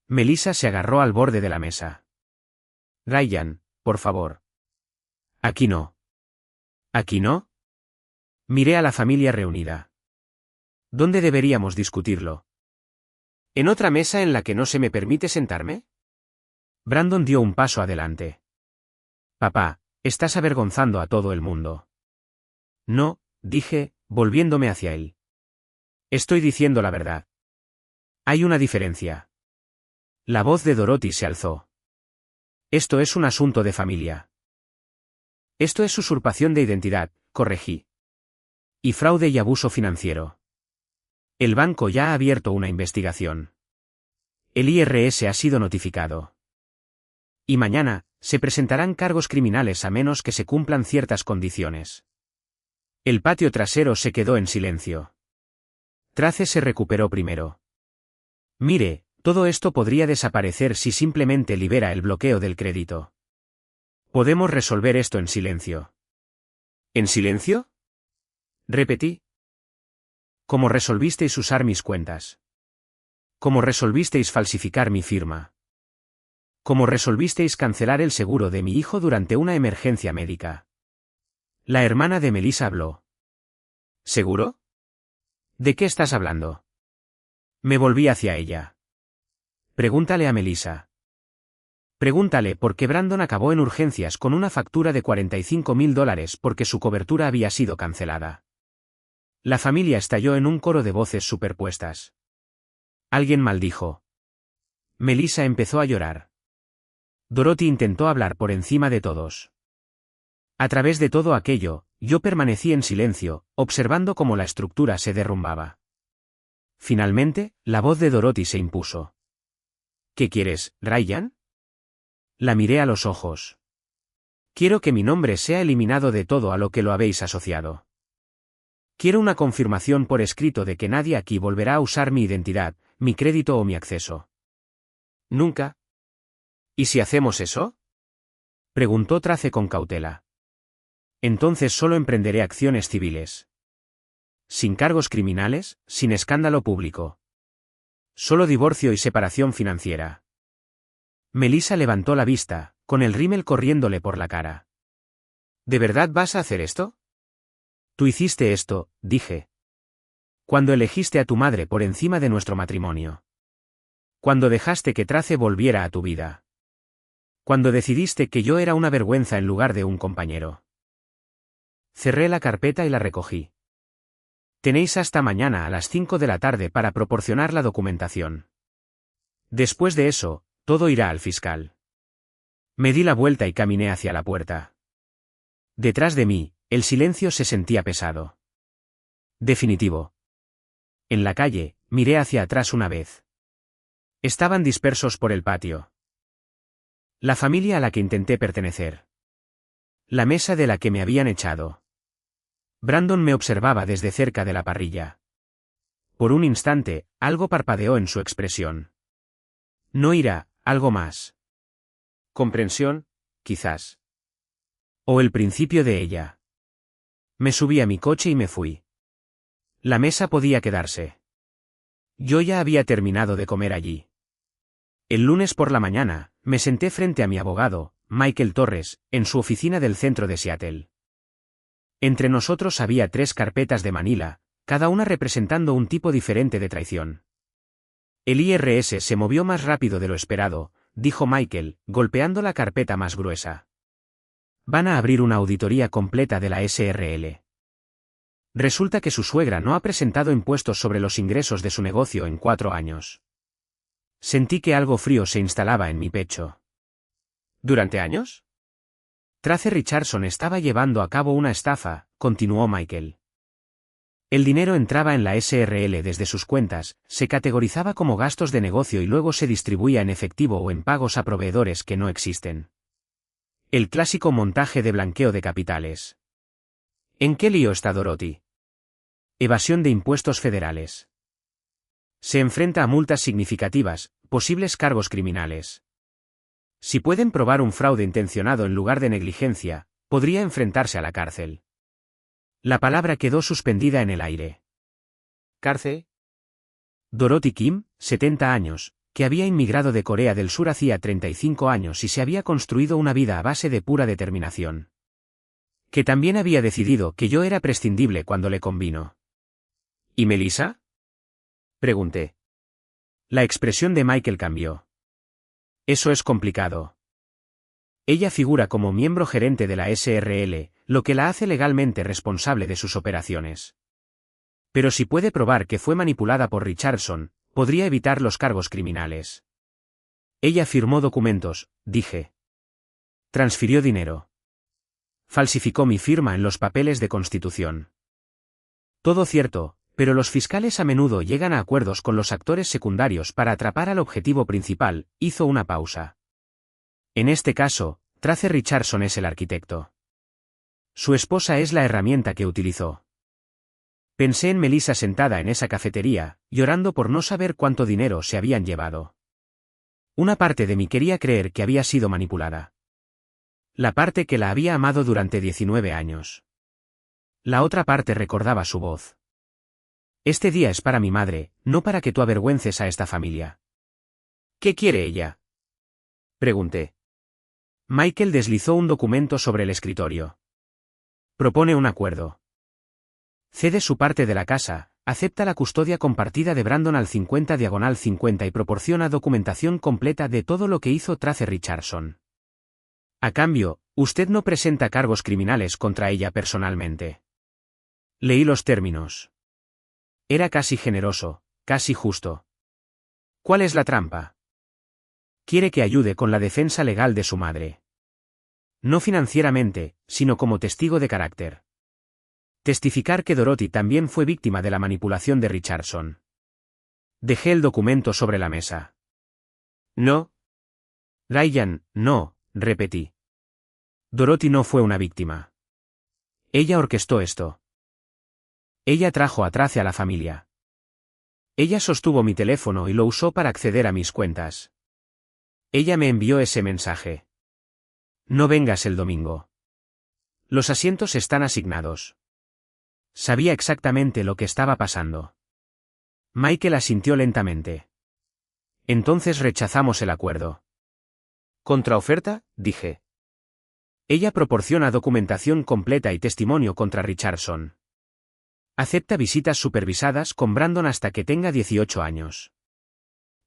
Melissa se agarró al borde de la mesa. Ryan, por favor. Aquí no. ¿Aquí no? Miré a la familia reunida. ¿Dónde deberíamos discutirlo? ¿En otra mesa en la que no se me permite sentarme? Brandon dio un paso adelante. Papá, estás avergonzando a todo el mundo. No, dije, volviéndome hacia él. Estoy diciendo la verdad. Hay una diferencia. La voz de Dorothy se alzó. Esto es un asunto de familia. Esto es usurpación de identidad, corregí. Y fraude y abuso financiero. El banco ya ha abierto una investigación. El IRS ha sido notificado. Y mañana, se presentarán cargos criminales a menos que se cumplan ciertas condiciones. El patio trasero se quedó en silencio. Trace se recuperó primero. Mire, todo esto podría desaparecer si simplemente libera el bloqueo del crédito. Podemos resolver esto en silencio. ¿En silencio? Repetí. ¿Cómo resolvisteis usar mis cuentas? ¿Cómo resolvisteis falsificar mi firma? ¿Cómo resolvisteis cancelar el seguro de mi hijo durante una emergencia médica? La hermana de Melissa habló. ¿Seguro? ¿De qué estás hablando? Me volví hacia ella. Pregúntale a Melissa. Pregúntale por qué Brandon acabó en urgencias con una factura de $45.000 porque su cobertura había sido cancelada. La familia estalló en un coro de voces superpuestas. Alguien maldijo. Melissa empezó a llorar. Dorothy intentó hablar por encima de todos. A través de todo aquello, yo permanecí en silencio, observando cómo la estructura se derrumbaba. Finalmente, la voz de Dorothy se impuso. ¿Qué quieres, Ryan? La miré a los ojos. Quiero que mi nombre sea eliminado de todo a lo que lo habéis asociado. Quiero una confirmación por escrito de que nadie aquí volverá a usar mi identidad, mi crédito o mi acceso. Nunca. ¿Y si hacemos eso? Preguntó Trace con cautela. Entonces solo emprenderé acciones civiles. Sin cargos criminales, sin escándalo público. Solo divorcio y separación financiera. Melissa levantó la vista, con el rímel corriéndole por la cara. ¿De verdad vas a hacer esto? Tú hiciste esto, dije. Cuando elegiste a tu madre por encima de nuestro matrimonio. Cuando dejaste que Trace volviera a tu vida. Cuando decidiste que yo era una vergüenza en lugar de un compañero. Cerré la carpeta y la recogí. Tenéis hasta mañana a las 5 de la tarde para proporcionar la documentación. Después de eso, todo irá al fiscal. Me di la vuelta y caminé hacia la puerta. Detrás de mí, el silencio se sentía pesado. Definitivo. En la calle, miré hacia atrás una vez. Estaban dispersos por el patio. La familia a la que intenté pertenecer. La mesa de la que me habían echado. Brandon me observaba desde cerca de la parrilla. Por un instante, algo parpadeó en su expresión. No ira, algo más. Comprensión, quizás. O el principio de ella. Me subí a mi coche y me fui. La mesa podía quedarse. Yo ya había terminado de comer allí. El lunes por la mañana, me senté frente a mi abogado, Michael Torres, en su oficina del centro de Seattle. Entre nosotros había 3 carpetas de Manila, cada una representando un tipo diferente de traición. El IRS se movió más rápido de lo esperado, dijo Michael, golpeando la carpeta más gruesa. Van a abrir una auditoría completa de la SRL. Resulta que su suegra no ha presentado impuestos sobre los ingresos de su negocio en 4 años. Sentí que algo frío se instalaba en mi pecho. ¿Durante años? Trace Richardson estaba llevando a cabo una estafa, continuó Michael. El dinero entraba en la SRL desde sus cuentas, se categorizaba como gastos de negocio y luego se distribuía en efectivo o en pagos a proveedores que no existen. El clásico montaje de blanqueo de capitales. ¿En qué lío está Dorothy? Evasión de impuestos federales. Se enfrenta a multas significativas, posibles cargos criminales. Si pueden probar un fraude intencionado en lugar de negligencia, podría enfrentarse a la cárcel. La palabra quedó suspendida en el aire. ¿Cárcel? Dorothy Kim, 70 años, que había inmigrado de Corea del Sur hacía 35 años y se había construido una vida a base de pura determinación. Que también había decidido que yo era prescindible cuando le convino. ¿Y Melissa? Pregunté. La expresión de Michael cambió. Eso es complicado. Ella figura como miembro gerente de la SRL, lo que la hace legalmente responsable de sus operaciones. Pero si puede probar que fue manipulada por Richardson, podría evitar los cargos criminales. Ella firmó documentos, dije. Transfirió dinero. Falsificó mi firma en los papeles de constitución. Todo cierto, pero los fiscales a menudo llegan a acuerdos con los actores secundarios para atrapar al objetivo principal, hizo una pausa. En este caso, Trace Richardson es el arquitecto. Su esposa es la herramienta que utilizó. Pensé en Melissa sentada en esa cafetería, llorando por no saber cuánto dinero se habían llevado. Una parte de mí quería creer que había sido manipulada. La parte que la había amado durante 19 años. La otra parte recordaba su voz. Este día es para mi madre, no para que tú avergüences a esta familia. ¿Qué quiere ella? Pregunté. Michael deslizó un documento sobre el escritorio. Propone un acuerdo. Cede su parte de la casa, acepta la custodia compartida de Brandon al 50/50 y proporciona documentación completa de todo lo que hizo Trace Richardson. A cambio, usted no presenta cargos criminales contra ella personalmente. Leí los términos. Era casi generoso, casi justo. ¿Cuál es la trampa? Quiere que ayude con la defensa legal de su madre. No financieramente, sino como testigo de carácter. Testificar que Dorothy también fue víctima de la manipulación de Richardson. Dejé el documento sobre la mesa. No. Ryan, no, repetí. Dorothy no fue una víctima. Ella orquestó esto. Ella trajo a Trace a la familia. Ella sostuvo mi teléfono y lo usó para acceder a mis cuentas. Ella me envió ese mensaje. No vengas el domingo. Los asientos están asignados. Sabía exactamente lo que estaba pasando. Michael asintió lentamente. Entonces rechazamos el acuerdo. ¿Contraoferta?, dije. Ella proporciona documentación completa y testimonio contra Richardson. Acepta visitas supervisadas con Brandon hasta que tenga 18 años.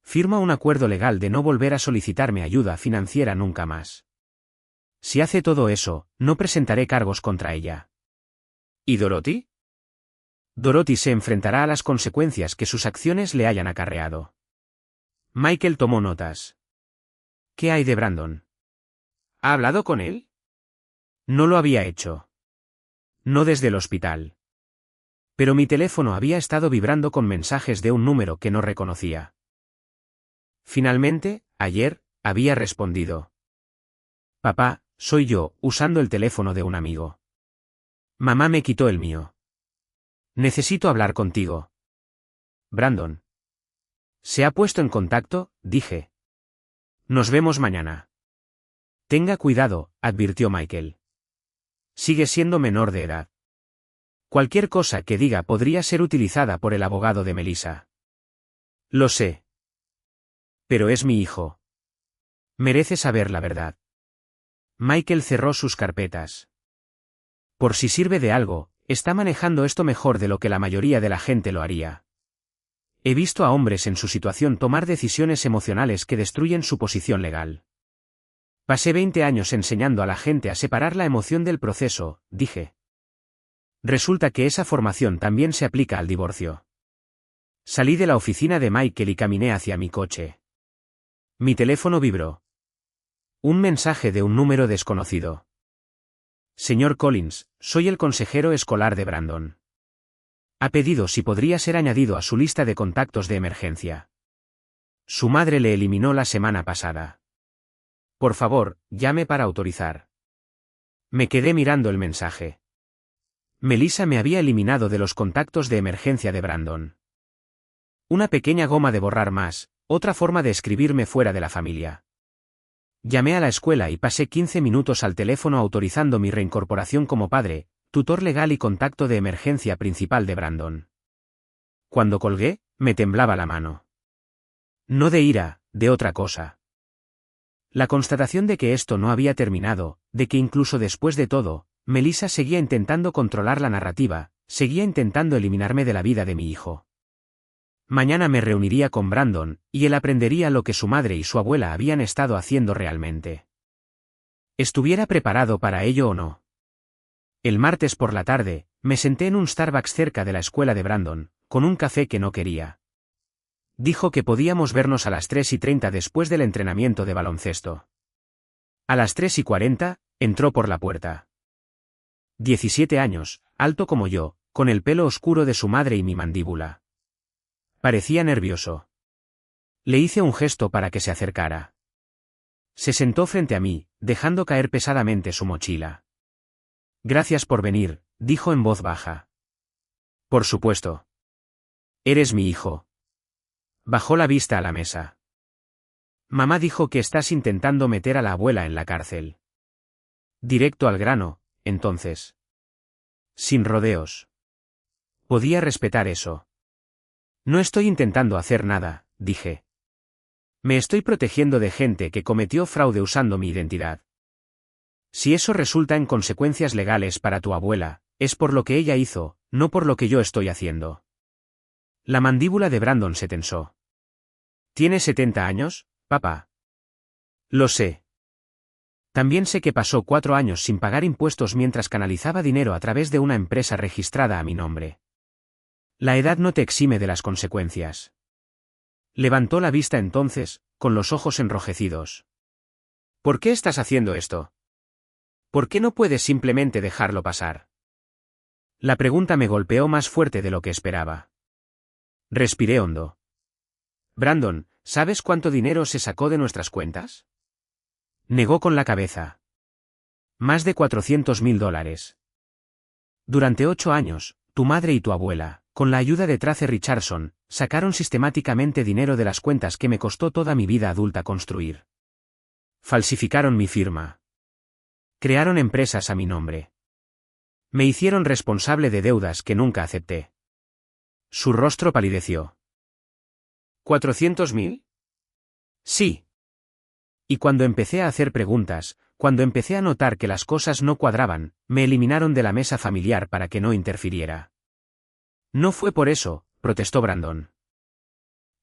Firma un acuerdo legal de no volver a solicitarme ayuda financiera nunca más. Si hace todo eso, no presentaré cargos contra ella. ¿Y Dorothy? Dorothy se enfrentará a las consecuencias que sus acciones le hayan acarreado. Michael tomó notas. ¿Qué hay de Brandon? ¿Ha hablado con él? No lo había hecho. No desde el hospital. Pero mi teléfono había estado vibrando con mensajes de un número que no reconocía. Finalmente, ayer, había respondido. Papá, soy yo, usando el teléfono de un amigo. Mamá me quitó el mío. Necesito hablar contigo. Brandon. ¿Se ha puesto en contacto? Dije. Nos vemos mañana. Tenga cuidado, advirtió Michael. Sigue siendo menor de edad. Cualquier cosa que diga podría ser utilizada por el abogado de Melissa. Lo sé. Pero es mi hijo. Merece saber la verdad. Michael cerró sus carpetas. Por si sirve de algo, está manejando esto mejor de lo que la mayoría de la gente lo haría. He visto a hombres en su situación tomar decisiones emocionales que destruyen su posición legal. Pasé 20 años enseñando a la gente a separar la emoción del proceso, dije. Resulta que esa formación también se aplica al divorcio. Salí de la oficina de Michael y caminé hacia mi coche. Mi teléfono vibró. Un mensaje de un número desconocido. Señor Collins, soy el consejero escolar de Brandon. Ha pedido si podría ser añadido a su lista de contactos de emergencia. Su madre le eliminó la semana pasada. Por favor, llame para autorizar. Me quedé mirando el mensaje. Melissa me había eliminado de los contactos de emergencia de Brandon. Una pequeña goma de borrar más, otra forma de escribirme fuera de la familia. Llamé a la escuela y pasé 15 minutos al teléfono autorizando mi reincorporación como padre, tutor legal y contacto de emergencia principal de Brandon. Cuando colgué, me temblaba la mano. No de ira, de otra cosa. La constatación de que esto no había terminado, de que incluso después de todo, Melissa seguía intentando controlar la narrativa, seguía intentando eliminarme de la vida de mi hijo. Mañana me reuniría con Brandon, y él aprendería lo que su madre y su abuela habían estado haciendo realmente. ¿Estuviera preparado para ello o no? El martes por la tarde, me senté en un Starbucks cerca de la escuela de Brandon, con un café que no quería. Dijo que podíamos vernos a las 3:30 después del entrenamiento de baloncesto. A las 3:40, entró por la puerta. 17 años, alto como yo, con el pelo oscuro de su madre y mi mandíbula. Parecía nervioso. Le hice un gesto para que se acercara. Se sentó frente a mí, dejando caer pesadamente su mochila. Gracias por venir, dijo en voz baja. Por supuesto. Eres mi hijo. Bajó la vista a la mesa. Mamá dijo que estás intentando meter a la abuela en la cárcel. Directo al grano, entonces. Sin rodeos. Podía respetar eso. No estoy intentando hacer nada, dije. Me estoy protegiendo de gente que cometió fraude usando mi identidad. Si eso resulta en consecuencias legales para tu abuela, es por lo que ella hizo, no por lo que yo estoy haciendo. La mandíbula de Brandon se tensó. ¿Tiene 70 años, papá? Lo sé. También sé que pasó 4 años sin pagar impuestos mientras canalizaba dinero a través de una empresa registrada a mi nombre. La edad no te exime de las consecuencias. Levantó la vista entonces, con los ojos enrojecidos. ¿Por qué estás haciendo esto? ¿Por qué no puedes simplemente dejarlo pasar? La pregunta me golpeó más fuerte de lo que esperaba. Respiré hondo. Brandon, ¿sabes cuánto dinero se sacó de nuestras cuentas? Negó con la cabeza. Más de $400,000. Durante 8 años, tu madre y tu abuela, con la ayuda de Trace Richardson, sacaron sistemáticamente dinero de las cuentas que me costó toda mi vida adulta construir. Falsificaron mi firma. Crearon empresas a mi nombre. Me hicieron responsable de deudas que nunca acepté. Su rostro palideció. ¿400,000? Sí. Y cuando empecé a hacer preguntas, cuando empecé a notar que las cosas no cuadraban, me eliminaron de la mesa familiar para que no interfiriera. No fue por eso, protestó Brandon.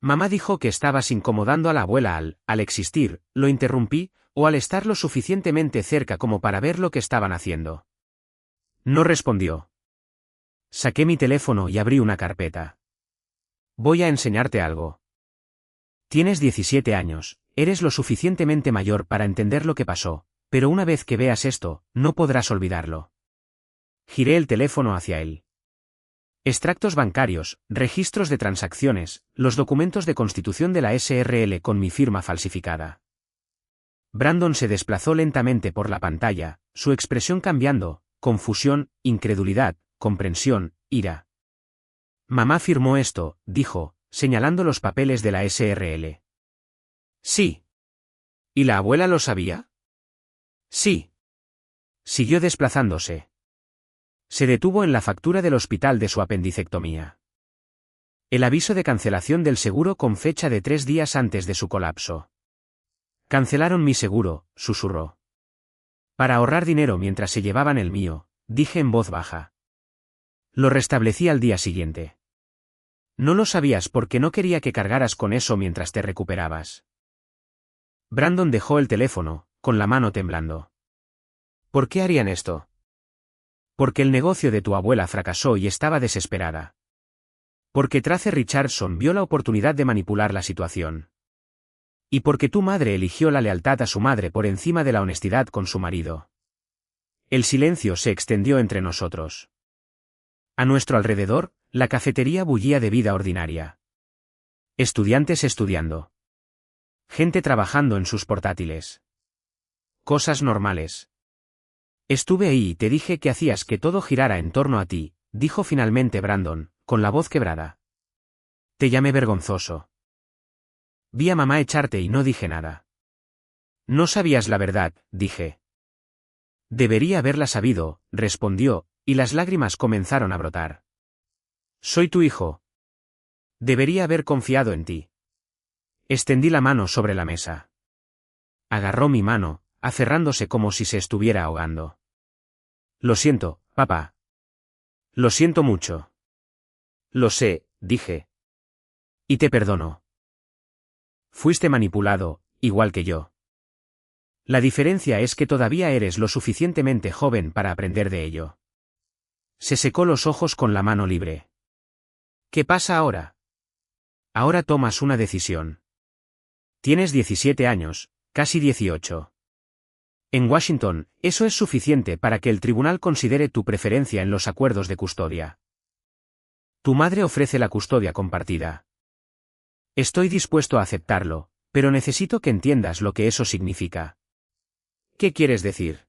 Mamá dijo que estabas incomodando a la abuela al existir, lo interrumpí, o al estar lo suficientemente cerca como para ver lo que estaban haciendo. No respondió. Saqué mi teléfono y abrí una carpeta. Voy a enseñarte algo. Tienes 17 años, eres lo suficientemente mayor para entender lo que pasó, pero una vez que veas esto, no podrás olvidarlo. Giré el teléfono hacia él. Extractos bancarios, registros de transacciones, los documentos de constitución de la SRL con mi firma falsificada. Brandon se desplazó lentamente por la pantalla, su expresión cambiando, confusión, incredulidad, comprensión, ira. Mamá firmó esto, dijo, señalando los papeles de la SRL. Sí. ¿Y la abuela lo sabía? Sí. Siguió desplazándose. Se detuvo en la factura del hospital de su apendicectomía. El aviso de cancelación del seguro con fecha de 3 días antes de su colapso. Cancelaron mi seguro, susurró. Para ahorrar dinero mientras se llevaban el mío, dije en voz baja. Lo restablecí al día siguiente. No lo sabías porque no quería que cargaras con eso mientras te recuperabas. Brandon dejó el teléfono, con la mano temblando. ¿Por qué harían esto? Porque el negocio de tu abuela fracasó y estaba desesperada. Porque Trace Richardson vio la oportunidad de manipular la situación. Y porque tu madre eligió la lealtad a su madre por encima de la honestidad con su marido. El silencio se extendió entre nosotros. A nuestro alrededor, la cafetería bullía de vida ordinaria. Estudiantes estudiando. Gente trabajando en sus portátiles. Cosas normales. Estuve ahí y te dije que hacías que todo girara en torno a ti, dijo finalmente Brandon, con la voz quebrada. Te llamé vergonzoso. Vi a mamá echarte y no dije nada. No sabías la verdad, dije. Debería haberla sabido, respondió, y las lágrimas comenzaron a brotar. Soy tu hijo. Debería haber confiado en ti. Extendí la mano sobre la mesa. Agarró mi mano, aferrándose como si se estuviera ahogando. Lo siento, papá. Lo siento mucho. Lo sé, dije. Y te perdono. Fuiste manipulado, igual que yo. La diferencia es que todavía eres lo suficientemente joven para aprender de ello. Se secó los ojos con la mano libre. ¿Qué pasa ahora? Ahora tomas una decisión. Tienes 17 años, casi 18. En Washington, eso es suficiente para que el tribunal considere tu preferencia en los acuerdos de custodia. Tu madre ofrece la custodia compartida. Estoy dispuesto a aceptarlo, pero necesito que entiendas lo que eso significa. ¿Qué quieres decir?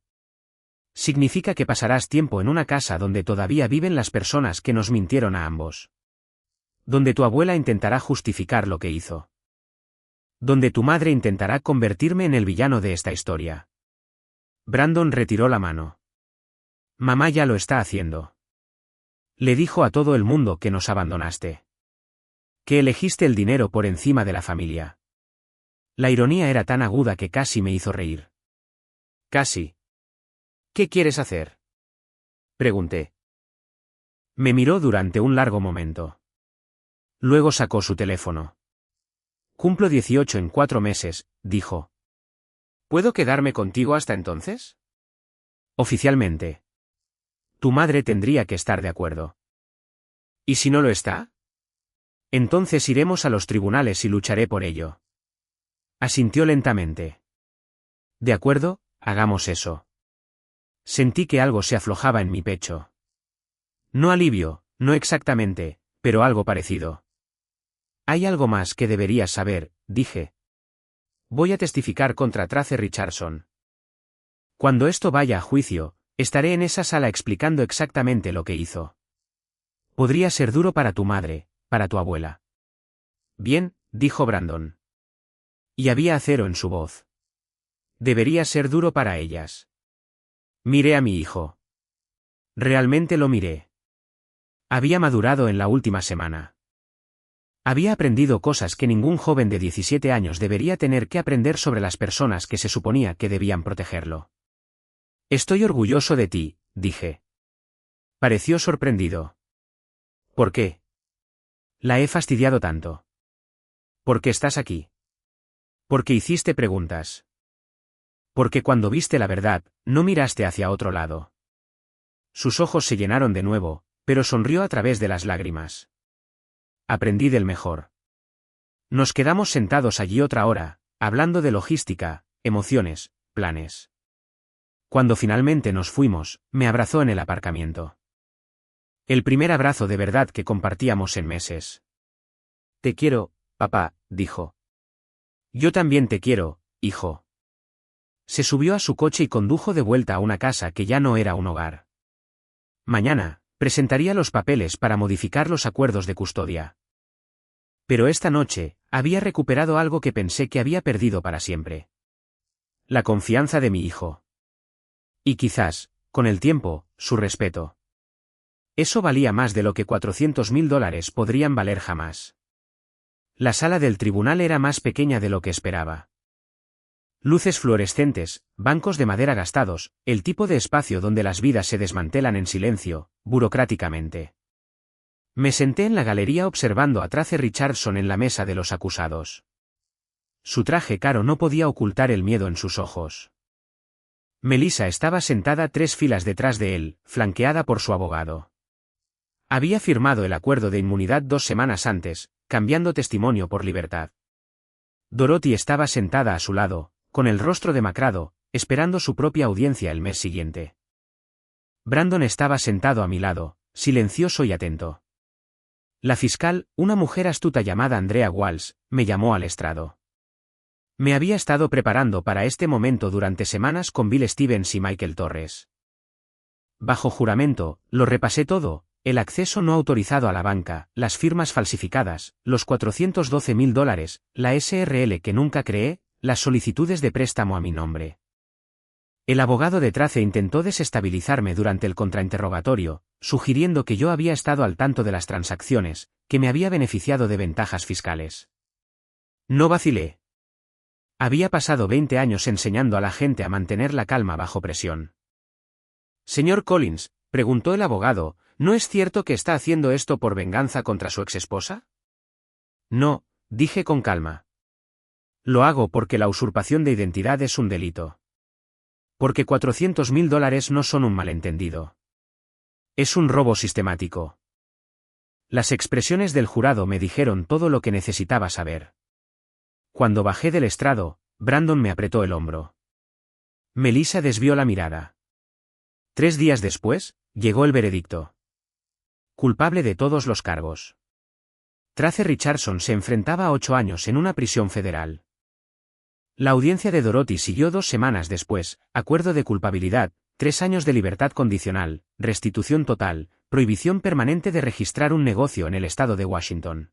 Significa que pasarás tiempo en una casa donde todavía viven las personas que nos mintieron a ambos. Donde tu abuela intentará justificar lo que hizo. Donde tu madre intentará convertirme en el villano de esta historia. Brandon retiró la mano. Mamá ya lo está haciendo. Le dijo a todo el mundo que nos abandonaste. Que elegiste el dinero por encima de la familia. La ironía era tan aguda que casi me hizo reír. Casi. ¿Qué quieres hacer? Pregunté. Me miró durante un largo momento. Luego sacó su teléfono. Cumplo 18 en 4 meses, dijo. ¿Puedo quedarme contigo hasta entonces? Oficialmente. Tu madre tendría que estar de acuerdo. ¿Y si no lo está? Entonces iremos a los tribunales y lucharé por ello. Asintió lentamente. De acuerdo, hagamos eso. Sentí que algo se aflojaba en mi pecho. No alivio, no exactamente, pero algo parecido. Hay algo más que deberías saber, dije. Voy a testificar contra Trace Richardson. Cuando esto vaya a juicio, estaré en esa sala explicando exactamente lo que hizo. Podría ser duro para tu madre, para tu abuela. Bien, dijo Brandon. Y había acero en su voz. Debería ser duro para ellas. Miré a mi hijo. Realmente lo miré. Había madurado en la última semana. Había aprendido cosas que ningún joven de 17 años debería tener que aprender sobre las personas que se suponía que debían protegerlo. Estoy orgulloso de ti, dije. Pareció sorprendido. ¿Por qué? La he fastidiado tanto. ¿Por qué estás aquí? Porque hiciste preguntas. Porque cuando viste la verdad, no miraste hacia otro lado. Sus ojos se llenaron de nuevo, pero sonrió a través de las lágrimas. Aprendí del mejor. Nos quedamos sentados allí otra hora, hablando de logística, emociones, planes. Cuando finalmente nos fuimos, me abrazó en el aparcamiento. El primer abrazo de verdad que compartíamos en meses. Te quiero, papá, dijo. Yo también te quiero, hijo. Se subió a su coche y condujo de vuelta a una casa que ya no era un hogar. Mañana, presentaría los papeles para modificar los acuerdos de custodia. Pero esta noche, había recuperado algo que pensé que había perdido para siempre. La confianza de mi hijo. Y quizás, con el tiempo, su respeto. Eso valía más de lo que $400.000 podrían valer jamás. La sala del tribunal era más pequeña de lo que esperaba. Luces fluorescentes, bancos de madera gastados, el tipo de espacio donde las vidas se desmantelan en silencio, burocráticamente. Me senté en la galería observando a Trace Richardson en la mesa de los acusados. Su traje caro no podía ocultar el miedo en sus ojos. Melissa estaba sentada 3 filas detrás de él, flanqueada por su abogado. Había firmado el acuerdo de inmunidad 2 semanas antes, cambiando testimonio por libertad. Dorothy estaba sentada a su lado, con el rostro demacrado, esperando su propia audiencia el mes siguiente. Brandon estaba sentado a mi lado, silencioso y atento. La fiscal, una mujer astuta llamada Andrea Walsh, me llamó al estrado. Me había estado preparando para este momento durante semanas con Bill Stevens y Michael Torres. Bajo juramento, lo repasé todo, el acceso no autorizado a la banca, las firmas falsificadas, los $412.000, la SRL que nunca creé, las solicitudes de préstamo a mi nombre. El abogado de Trace intentó desestabilizarme durante el contrainterrogatorio, sugiriendo que yo había estado al tanto de las transacciones, que me había beneficiado de ventajas fiscales. No vacilé. Había pasado 20 años enseñando a la gente a mantener la calma bajo presión. Señor Collins, preguntó el abogado, ¿no es cierto que está haciendo esto por venganza contra su exesposa? No, dije con calma. Lo hago porque la usurpación de identidad es un delito. Porque $400.000 no son un malentendido. Es un robo sistemático. Las expresiones del jurado me dijeron todo lo que necesitaba saber. Cuando bajé del estrado, Brandon me apretó el hombro. Melissa desvió la mirada. 3 días después, llegó el veredicto. Culpable de todos los cargos. Trace Richardson se enfrentaba a 8 años en una prisión federal. La audiencia de Dorothy siguió 2 semanas después, acuerdo de culpabilidad, 3 años de libertad condicional, restitución total, prohibición permanente de registrar un negocio en el estado de Washington.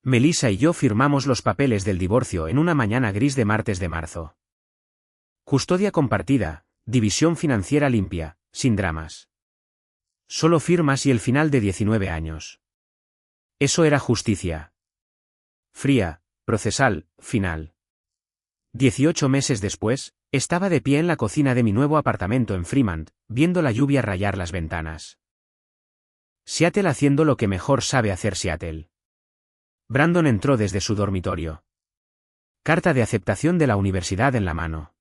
Melissa y yo firmamos los papeles del divorcio en una mañana gris de martes de marzo. Custodia compartida, división financiera limpia, sin dramas. Solo firmas y el final de 19 años. Eso era justicia. Fría, procesal, final. 18 meses después, estaba de pie en la cocina de mi nuevo apartamento en Fremont, viendo la lluvia rayar las ventanas. Seattle haciendo lo que mejor sabe hacer Seattle. Brandon entró desde su dormitorio. Carta de aceptación de la universidad en la mano.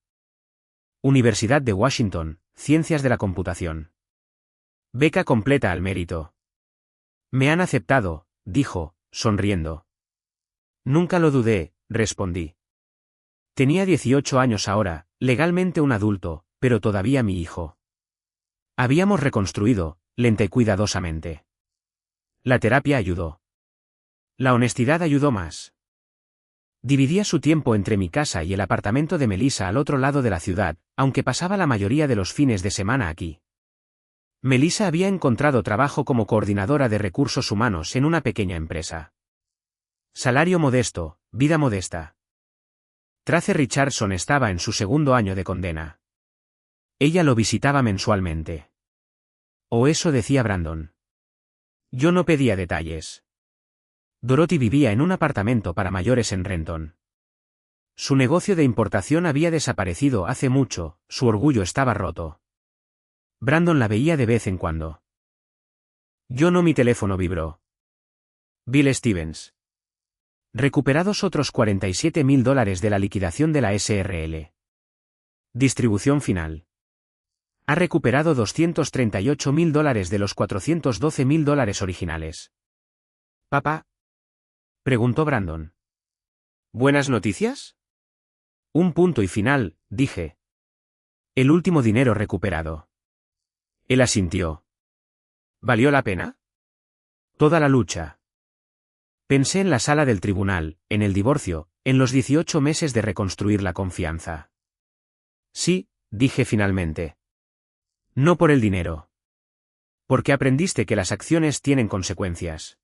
Universidad de Washington, Ciencias de la Computación. Beca completa al mérito. Me han aceptado, dijo, sonriendo. Nunca lo dudé, respondí. Tenía 18 años ahora, legalmente un adulto, pero todavía mi hijo. Habíamos reconstruido, lenta y cuidadosamente. La terapia ayudó. La honestidad ayudó más. Dividía su tiempo entre mi casa y el apartamento de Melissa al otro lado de la ciudad, aunque pasaba la mayoría de los fines de semana aquí. Melissa había encontrado trabajo como coordinadora de recursos humanos en una pequeña empresa. Salario modesto, vida modesta. Trace Richardson estaba en su 2º año de condena. Ella lo visitaba mensualmente. O eso decía Brandon. Yo no pedía detalles. Dorothy vivía en un apartamento para mayores en Renton. Su negocio de importación había desaparecido hace mucho, su orgullo estaba roto. Brandon la veía de vez en cuando. Yo no, mi teléfono vibró. Bill Stevens. Recuperados otros $47.000 de la liquidación de la SRL. Distribución final. Ha recuperado $238.000 de los $412.000 originales. ¿Papá? Preguntó Brandon. ¿Buenas noticias? Un punto y final, dije. El último dinero recuperado. Él asintió. ¿Valió la pena? Toda la lucha. Pensé en la sala del tribunal, en el divorcio, en los 18 meses de reconstruir la confianza. Sí, dije finalmente. No por el dinero. Porque aprendiste que las acciones tienen consecuencias.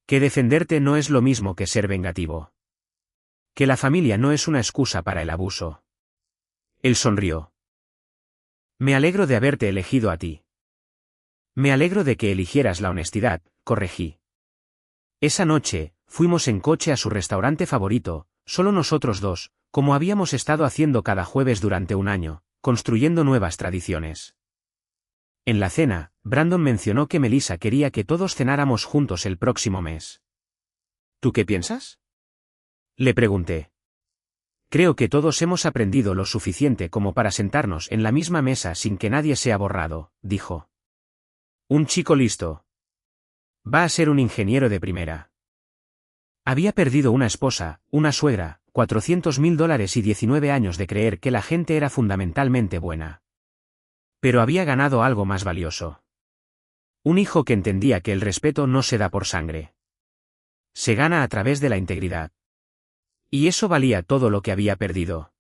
Que defenderte no es lo mismo que ser vengativo. Que la familia no es una excusa para el abuso. Él sonrió. Me alegro de haberte elegido a ti. Me alegro de que eligieras la honestidad, corregí. Esa noche, fuimos en coche a su restaurante favorito, solo nosotros dos, como habíamos estado haciendo cada jueves durante un año, construyendo nuevas tradiciones. En la cena, Brandon mencionó que Melissa quería que todos cenáramos juntos el próximo mes. ¿Tú qué piensas? Le pregunté. Creo que todos hemos aprendido lo suficiente como para sentarnos en la misma mesa sin que nadie sea borrado, dijo. Un chico listo. Va a ser un ingeniero de primera. Había perdido una esposa, una suegra, $400.000 y 19 años de creer que la gente era fundamentalmente buena. Pero había ganado algo más valioso. Un hijo que entendía que el respeto no se da por sangre. Se gana a través de la integridad. Y eso valía todo lo que había perdido.